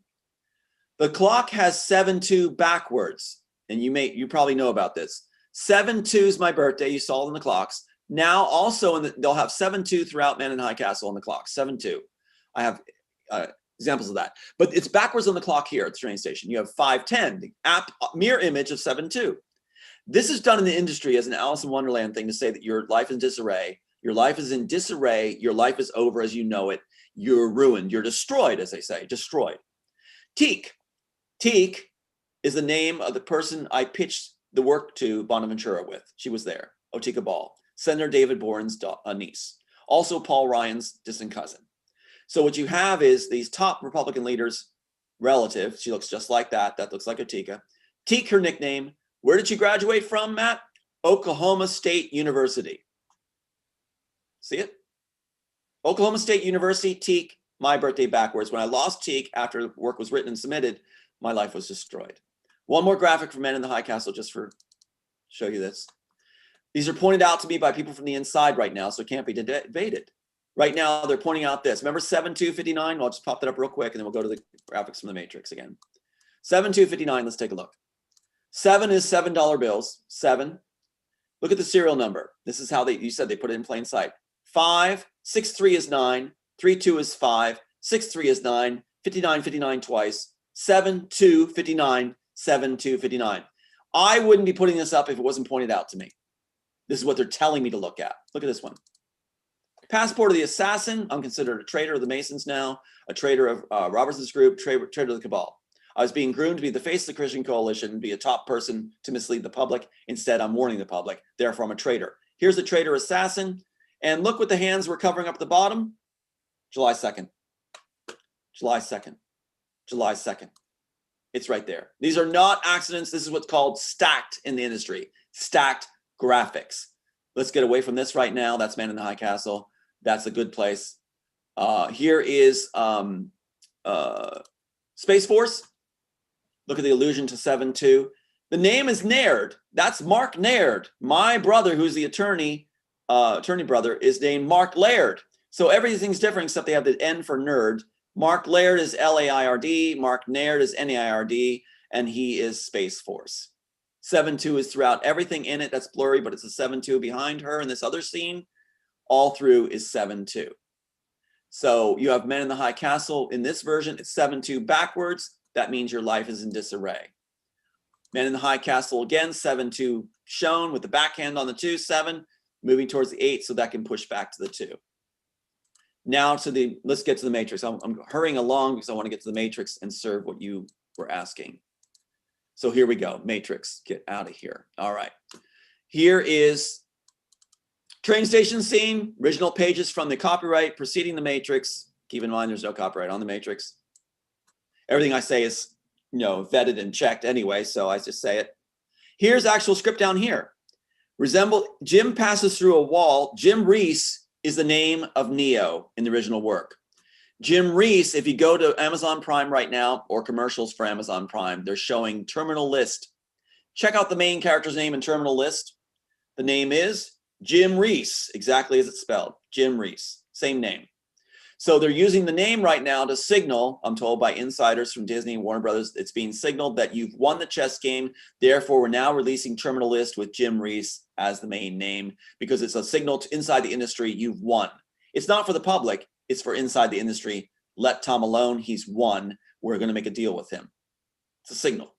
The clock has 7-2 backwards, and you probably know about this. 7-2 is my birthday. You saw it in the clocks. Now also they'll have 7-2 throughout Man in High Castle on the clock. 7-2. I have examples of that, but it's backwards on the clock here at the train station. You have 5-10, the mirror image of 7-2. This is done in the industry as an Alice in Wonderland thing to say that your life is in disarray. Your life is in disarray. Your life is over as you know it. You're ruined. You're destroyed, as they say, destroyed. Teak. Teak is the name of the person I pitched the work to Bonaventura with. She was there. Otika Cabal, Senator David Boren's niece. Also Paul Ryan's distant cousin. So what you have is these top Republican leaders' relative. She looks just like that. That looks like Otika. Teak, her nickname. Where did she graduate from, Matt? Oklahoma State University. See it? Oklahoma State University, Teak, my birthday backwards. When I lost Teak after the work was written and submitted, my life was destroyed. One more graphic for Men in the High Castle, just for show you this. These are pointed out to me by people from the inside right now, so it can't be debated. Right now, they're pointing out this. Remember 7259? Well, I'll just pop that up real quick, and then we'll go to the graphics from the Matrix again. 7259, let's take a look. 7 is $7 bills, 7. Look at the serial number. This is how you said they put it in plain sight. 5, 63 is 9, 32 is 5, 63 is 9, 59, 59 twice, 7, 2, 59, 7, 2, 59. I wouldn't be putting this up if it wasn't pointed out to me. This is what they're telling me to look at. Look at this one. Passport of the Assassin. I'm considered a traitor of the Masons now, a traitor of Robertson's group, traitor of the Cabal. I was being groomed to be the face of the Christian coalition, be a top person to mislead the public. Instead, I'm warning the public. Therefore, I'm a traitor. Here's the traitor assassin. And look what the hands were covering up at the bottom. July 2nd. July 2nd. July 2nd. It's right there. These are not accidents. This is what's called stacked in the industry. Stacked graphics. Let's get away from this right now. That's Man in the High Castle. That's a good place. Here is Space Force. Look at the allusion to 7-2. The name is Naird. That's Mark Naird. My brother, who's the attorney brother, is named Mark Laird. So everything's different except they have the N for nerd. Mark Laird is Laird. Mark Naird is Naird, and he is Space Force. 7-2 is throughout everything in it. That's blurry, but it's a 7-2 behind her in this other scene. All through is 7-2. So you have Men in the High Castle. In this version, it's 7-2 backwards. That means your life is in disarray. Men in the High Castle again, 7-2 shown with the backhand on the 2, 7, moving towards the 8, so that can push back to the 2. Now let's get to the Matrix. I'm hurrying along because I want to get to the Matrix and serve what you were asking. So here we go, Matrix, get out of here. All right, here is train station scene, original pages from the copyright preceding the Matrix. Keep in mind there's no copyright on the Matrix. Everything I say is, vetted and checked anyway, so I just say it. Here's actual script down here. Jim passes through a wall. Jim Reese is the name of Neo in the original work. Jim Reese, if you go to Amazon Prime right now, or commercials for Amazon Prime, they're showing Terminal List. Check out the main character's name in Terminal List. The name is Jim Reese, exactly as it's spelled. Jim Reese, same name. So they're using the name right now to signal, I'm told by insiders from Disney and Warner Brothers, it's being signaled that you've won the chess game. Therefore, we're now releasing Terminal List with Jim Reese as the main name because it's a signal to inside the industry, you've won. It's not for the public, it's for inside the industry. Let Tom alone, he's won. We're going to make a deal with him. It's a signal.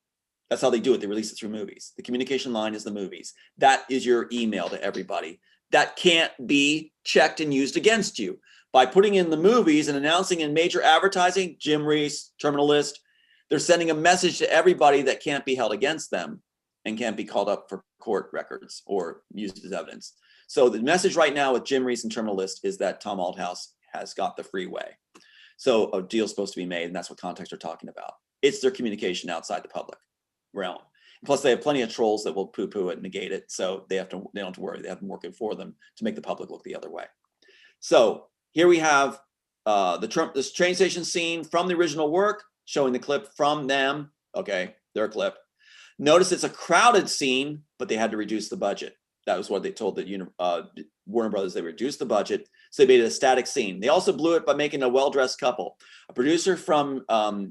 That's how they do it. They release it through movies. The communication line is the movies. That is your email to everybody. That can't be checked and used against you. By putting in the movies and announcing in major advertising, Jim Reese, Terminal List, they're sending a message to everybody that can't be held against them and can't be called up for court records or used as evidence. So the message right now with Jim Reese and Terminal List is that Tom Althouse has got the freeway. So a deal's supposed to be made, and that's what context are talking about. It's their communication outside the public realm. Plus, they have plenty of trolls that will poo-poo it and negate it, so they don't have to worry. They have them working for them to make the public look the other way. So here we have this train station scene from the original work, showing the clip from them. Okay, their clip. Notice it's a crowded scene, but they had to reduce the budget. That was what they told the Warner Brothers. They reduced the budget, so they made it a static scene. They also blew it by making a well-dressed couple. A producer from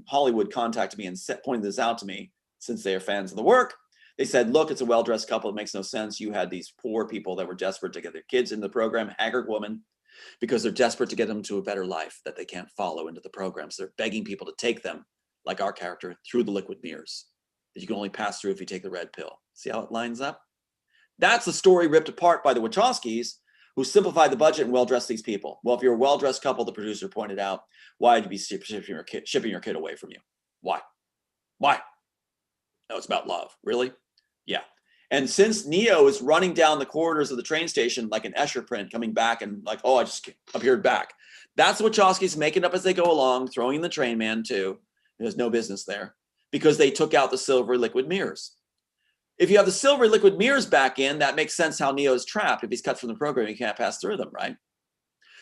Hollywood contacted me and pointed this out to me, since they are fans of the work. They said, look, it's a well-dressed couple. It makes no sense. You had these poor people that were desperate to get their kids into the program, haggard woman, because they're desperate to get them to a better life that they can't follow into the program. So they're begging people to take them, like our character, through the liquid mirrors that you can only pass through if you take the red pill. See how it lines up? That's the story ripped apart by the Wachowskis, who simplified the budget and well-dressed these people. Well, if you're a well-dressed couple, the producer pointed out, why would you be shipping your kid away from you? Why? No, it's about love. Really? Yeah. And since Neo is running down the corridors of the train station like an Escher print, coming back and like, oh, I just appeared back. That's the Wachowskis making up as they go along, throwing in the train man too. There's no business there because they took out the silver liquid mirrors. If you have the silver liquid mirrors back in, that makes sense how Neo's trapped. If he's cut from the program, he can't pass through them, right?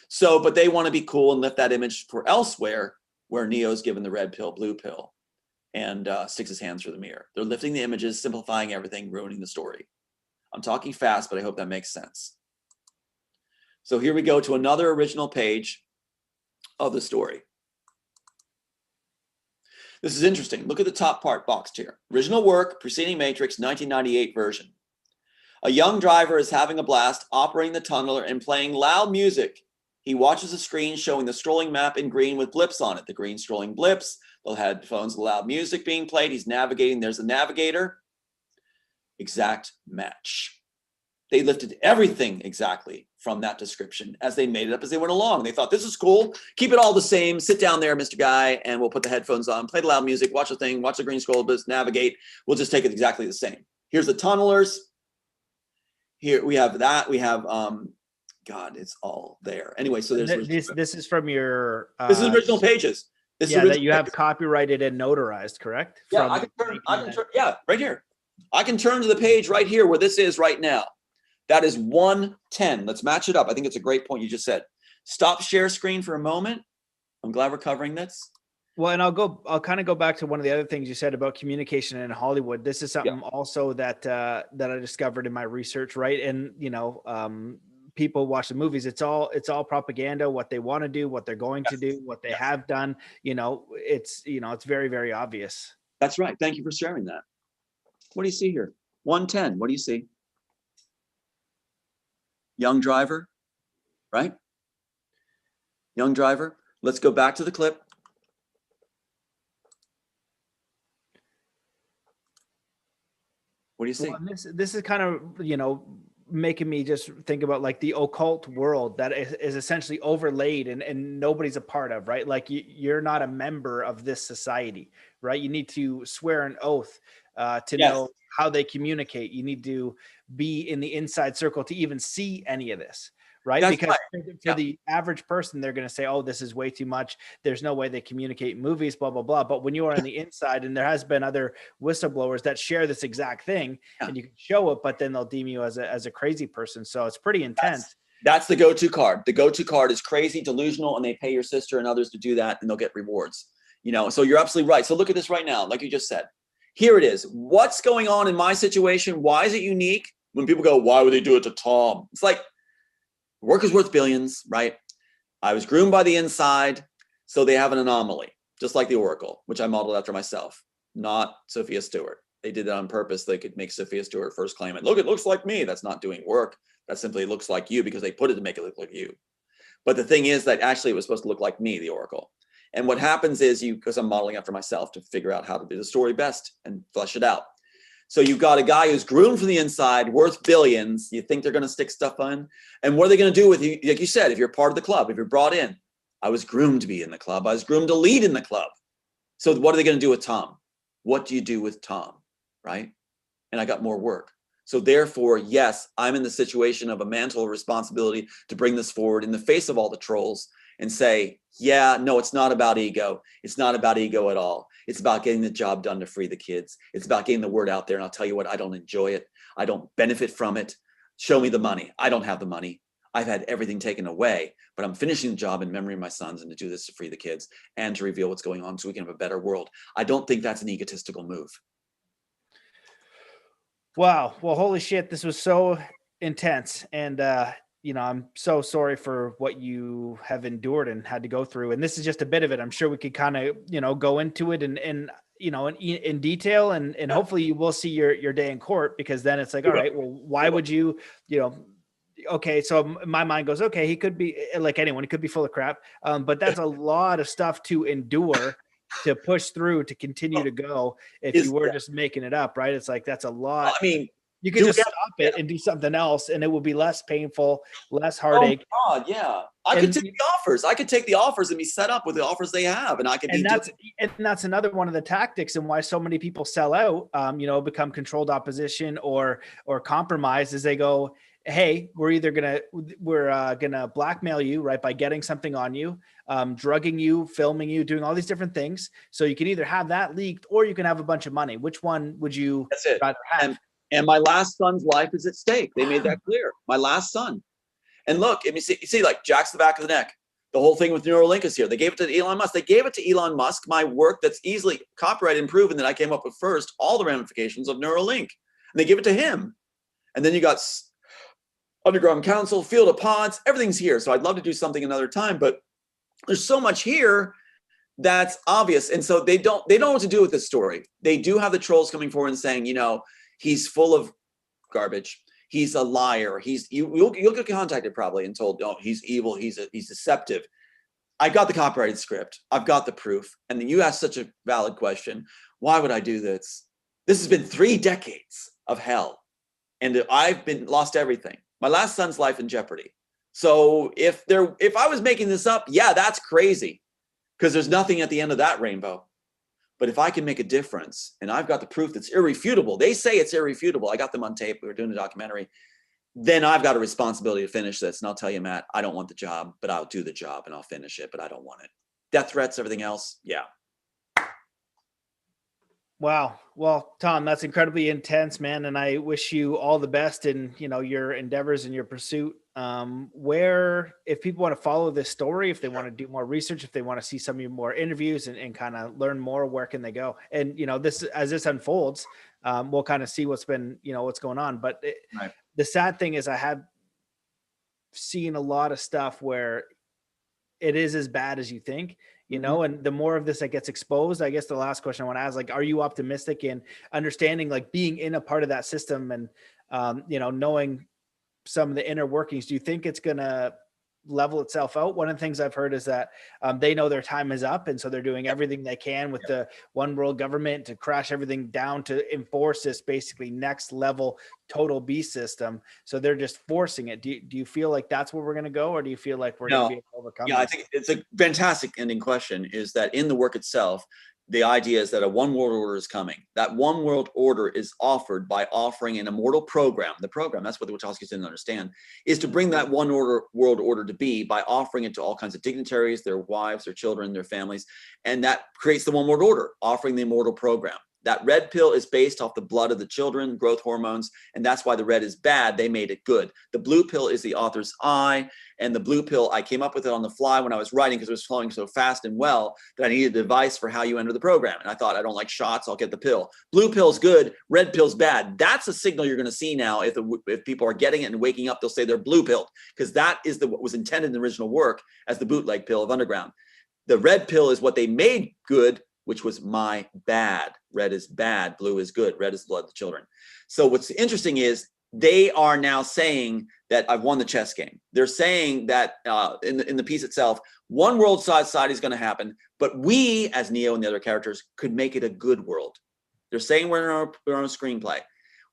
So, but they want to be cool and lift that image for elsewhere where Neo's given the red pill, blue pill, and sticks his hands through the mirror. They're lifting the images, simplifying everything, ruining the story. I'm talking fast, but I hope that makes sense. So here we go to another original page of the story. This is interesting. Look at the top part boxed here. Original work, preceding Matrix, 1998 version. A young driver is having a blast, operating the tunneler and playing loud music. He watches a screen showing the scrolling map in green with blips on it. The green scrolling blips, the headphones, the loud music being played. He's navigating. There's a navigator. Exact match. They lifted everything exactly from that description as they made it up as they went along. They thought, this is cool. Keep it all the same. Sit down there, Mr. Guy, and we'll put the headphones on, play the loud music, watch the thing, watch the green scroll, just navigate. We'll just take it exactly the same. Here's the tunnelers. Here we have that. We have, God, it's all there. Anyway, so there's this is from your this is original pages. This yeah, is that you have copyrighted and notarized, correct? Yeah, I can turn, yeah, right here. I can turn to the page right here where this is right now. That is 110. Let's match it up. I think it's a great point you just said. Stop share screen for a moment. I'm glad we're covering this. Well, and I'll kind of go back to one of the other things you said about communication in Hollywood. This is something also that that I discovered in my research, right? And people watch the movies. It's all propaganda, what they want to do, what they're going to do, what they have done. It's very, very obvious. That's right. Thank you for sharing that. What do you see here? 110. What do you see? Young driver, right? Young driver. Let's go back to the clip. What do you see? Well, this is kind of, making me just think about like the occult world that is essentially overlaid and nobody's a part of, right? Like you're not a member of this society, right? You need to swear an oath to know how they communicate. You need to be in the inside circle to even see any of this, right? That's because right. for the average person, they're going to say, oh, this is way too much. There's no way they communicate in movies, blah, blah, blah. But when you are on the inside, and there has been other whistleblowers that share this exact thing and you can show it, but then they'll deem you as a crazy person. So it's pretty intense. That's the go-to card. The go-to card is crazy, delusional, and they pay your sister and others to do that and they'll get rewards. So you're absolutely right. So look at this right now, like you just said. Here it is. What's going on in my situation? Why is it unique? When people go, why would they do it to Tom? It's like, work is worth billions, right? I was groomed by the inside, so they have an anomaly, just like the Oracle, which I modeled after myself, not Sophia Stewart. They did it on purpose. They could make Sophia Stewart first claim it. Look, it looks like me. That's not doing work. That simply looks like you because they put it to make it look like you. But the thing is that actually it was supposed to look like me, the Oracle. And what happens is because I'm modeling after myself to figure out how to do the story best and flesh it out. So you've got a guy who's groomed from the inside, worth billions. You think they're going to stick stuff on? And what are they going to do with you? Like you said, if you're part of the club, if you're brought in, I was groomed to be in the club. I was groomed to lead in the club. So what are they going to do with Tom? What do you do with Tom, right? And I got more work. So therefore, yes, I'm in the situation of a mantle of responsibility to bring this forward in the face of all the trolls and say, yeah, no, it's not about ego. It's not about ego at all. It's about getting the job done to free the kids. It's about getting the word out there. And I'll tell you what, I don't enjoy it. I don't benefit from it. Show me the money. I don't have the money. I've had everything taken away, but I'm finishing the job in memory of my sons and to do this to free the kids and to reveal what's going on so we can have a better world. I don't think that's an egotistical move. Wow. Well, holy shit. This was so intense. And, I'm so sorry for what you have endured and had to go through. And this is just a bit of it. I'm sure we could kind of, go into it and in detail and hopefully you will see your day in court, because then it's like, all right, well, why would you, okay. So my mind goes, okay, he could be like anyone, he could be full of crap. But that's a lot of stuff to endure to push through, to continue to go if you were just making it up, right? It's like, that's a lot. I mean, you could just stop it and do something else, and it will be less painful, less heartache. Oh God, yeah. I could take the offers. I could take the offers and be set up with the offers they have, and I could be. And that's another one of the tactics, and why so many people sell out. Become controlled opposition or compromise, is they go, hey, we're gonna blackmail you, right, by getting something on you, drugging you, filming you, doing all these different things. So you can either have that leaked, or you can have a bunch of money. Which one would you rather have? And my last son's life is at stake. They made that clear. My last son. And look, you see, like, Jack's the back of the neck. The whole thing with Neuralink is here. They gave it to Elon Musk. They gave it to Elon Musk, my work that's easily copyrighted and proven that I came up with first, all the ramifications of Neuralink. And they give it to him. And then you got Underground Council, Field of Pods, everything's here. So I'd love to do something another time, but there's so much here that's obvious. And so they don't know what to do with this story. They do have the trolls coming forward and saying, he's full of garbage. He's a liar. You'll get contacted probably and told, oh, he's evil. He's deceptive. I got the copyrighted script. I've got the proof. And then you asked such a valid question. Why would I do this? This has been 3 decades of hell, and I've lost everything. My last son's life in jeopardy. So if I was making this up, yeah, that's crazy, because there's nothing at the end of that rainbow. But if I can make a difference, and I've got the proof that's irrefutable, they say it's irrefutable. I got them on tape. We were doing a documentary. Then I've got a responsibility to finish this. And I'll tell you, Matt, I don't want the job, but I'll do the job and I'll finish it, but I don't want it. Death threats, everything else. Yeah. Wow. Well, Tom, that's incredibly intense, man. And I wish you all the best in, your endeavors and your pursuit. If people want to follow this story, if they want to do more research, if they want to see some of your more interviews and kind of learn more, where can they go? And, as this unfolds, we'll kind of see what's going on. But the sad thing is, I have seen a lot of stuff where it is as bad as you think. And the more of this that gets exposed, I guess the last question I want to ask, like, are you optimistic in understanding, like, being in a part of that system and, knowing some of the inner workings? Do you think it's going to level itself out? One of the things I've heard is that they know their time is up. And so they're doing everything they can with the one world government to crash everything down, to enforce this basically next level total beast system. So they're just forcing it. Do you feel like that's where we're going to go? Or do you feel like we're going to be able to overcome this? I think it's a fantastic ending question, is that in the work itself, the idea is that a one world order is coming. That one world order is offered by offering an immortal program. The program, that's what the Wachowskis didn't understand, is to bring that one world order to be by offering it to all kinds of dignitaries, their wives, their children, their families. And that creates the one world order, offering the immortal program. That red pill is based off the blood of the children, growth hormones, and that's why the red is bad. They made it good. The blue pill is the author's eye, and the blue pill, I came up with it on the fly when I was writing, because it was flowing so fast and well that I needed a device for how you enter the program. And I thought, I don't like shots, I'll get the pill. Blue pill's good, red pill's bad. That's a signal you're going to see now. If people are getting it and waking up, they'll say they're blue pilled, because that is what was intended in the original work as the bootleg pill of Underground. The red pill is what they made good, which was my bad. Red is bad, blue is good. Red is the blood of the children. So what's interesting is they are now saying that I've won the chess game. They're saying that in the piece itself, one world society is going to happen, but we, as Neo and the other characters, could make it a good world. They're saying we're in our own screenplay.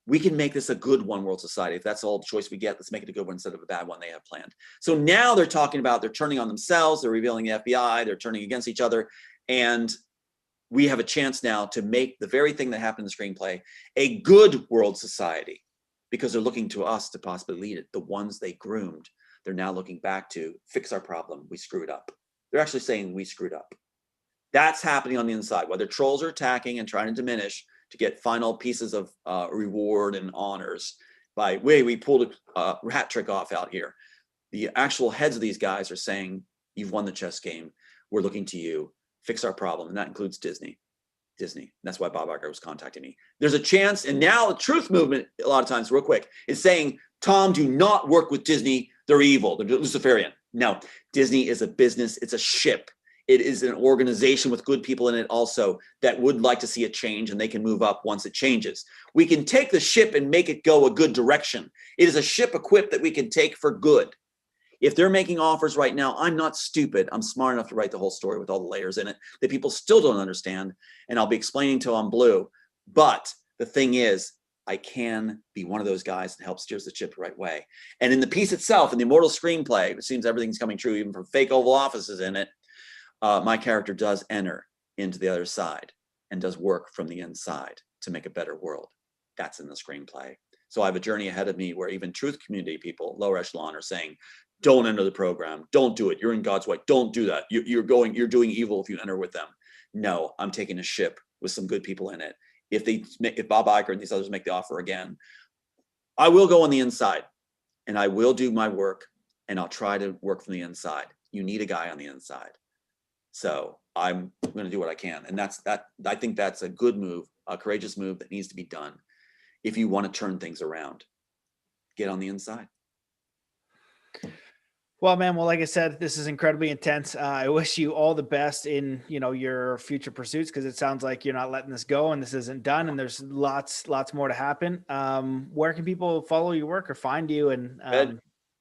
We can make this a good one world society. If that's all the choice we get, let's make it a good one instead of a bad one they have planned. So now they're talking about, they're turning on themselves, they're revealing the FBI, they're turning against each other, and we have a chance now to make the very thing that happened in the screenplay a good world society, because they're looking to us to possibly lead it. The ones they groomed, they're now looking back to fix our problem. We screwed up. They're actually saying we screwed up. That's happening on the inside, whether trolls are attacking and trying to diminish to get final pieces of reward and honors by, we pulled a hat trick off out here. The actual heads of these guys are saying, you've won the chess game. We're looking to you. Fix our problem. And that includes Disney. That's why Bob Iger was contacting me. There's a chance. And now the truth movement, a lot of times, real quick, is saying, Tom, do not work with Disney. They're evil. They're Luciferian. No, Disney is a business. It's a ship. It is an organization with good people in it also that would like to see a change, and they can move up once it changes. We can take the ship and make it go a good direction. It is a ship equipped that we can take for good. If they're making offers right now, I'm not stupid. I'm smart enough to write the whole story with all the layers in it that people still don't understand. And I'll be explaining till I'm blue. But the thing is, I can be one of those guys that helps steers the ship the right way. And in the piece itself, in the Immortals screenplay, it seems everything's coming true, even from fake Oval Offices in it. My character does enter into the other side and does work from the inside to make a better world. That's in the screenplay. So I have a journey ahead of me where even truth community people, lower echelon, are saying, don't enter the program. Don't do it. You're in God's way. Don't do that. You're doing evil if you enter with them. No, I'm taking a ship with some good people in it. If Bob Iger and these others make the offer again, I will go on the inside and I will do my work and I'll try to work from the inside. You need a guy on the inside. So I'm going to do what I can. And I think that's a good move, a courageous move that needs to be done. If you want to turn things around, get on the inside. Well, man, well, like I said, this is incredibly intense. I wish you all the best in, your future pursuits, because it sounds like you're not letting this go and this isn't done. And there's lots more to happen. Where can people follow your work or find you? And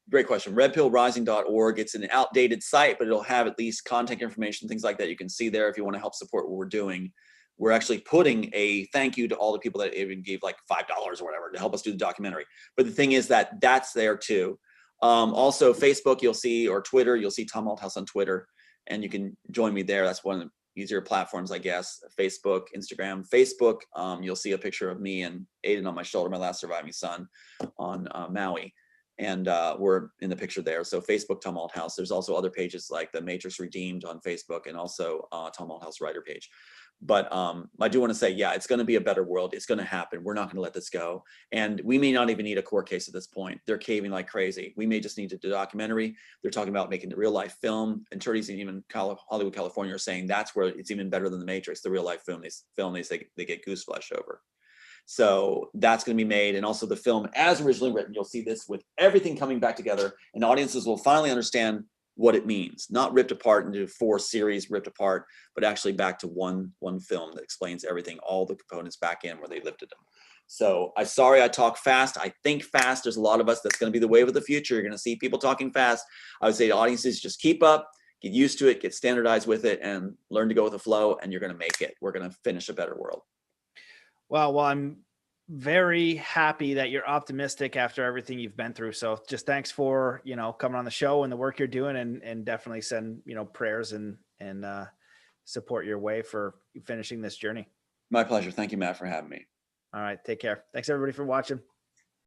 great question. Redpillrising.org. It's an outdated site, but it'll have at least contact information, things like that. You can see there if you want to help support what we're doing. We're actually putting a thank you to all the people that even gave like $5 or whatever to help us do the documentary. But the thing is that's there too. Also Facebook, you'll see, or Twitter, you'll see Tom Althouse on Twitter, and you can join me there. That's one of the easier platforms, I guess. Facebook, Instagram. Facebook, you'll see a picture of me and Aiden on my shoulder, my last surviving son, on Maui. And we're in the picture there. So Facebook, Tom Althouse. There's also other pages like The Matrix Redeemed on Facebook, and also Tom Althouse writer page. But I do want to say, yeah, it's going to be a better world. It's going to happen. We're not going to let this go. And we may not even need a court case at this point. They're caving like crazy. We may just need to do a documentary. They're talking about making the real life film. Attorneys in even Hollywood, California are saying that's where it's even better than The Matrix, the real life film. They get goose flesh over. So that's going to be made. And also the film as originally written, you'll see this with everything coming back together, and audiences will finally understand what it means, not ripped apart into 4 series ripped apart, but actually back to one film that explains everything, all the components back in where they lifted them. So I'm sorry I talk fast. I think fast. There's a lot of us. That's going to be the wave of the future. You're going to see people talking fast. I would say to audiences, just keep up, get used to it, get standardized with it, and learn to go with the flow, and you're going to make it. We're going to finish a better world. Well, I'm very happy that you're optimistic after everything you've been through. So just thanks for, coming on the show and the work you're doing, and definitely send, prayers and support your way for finishing this journey. My pleasure. Thank you, Matt, for having me. All right. Take care. Thanks everybody for watching.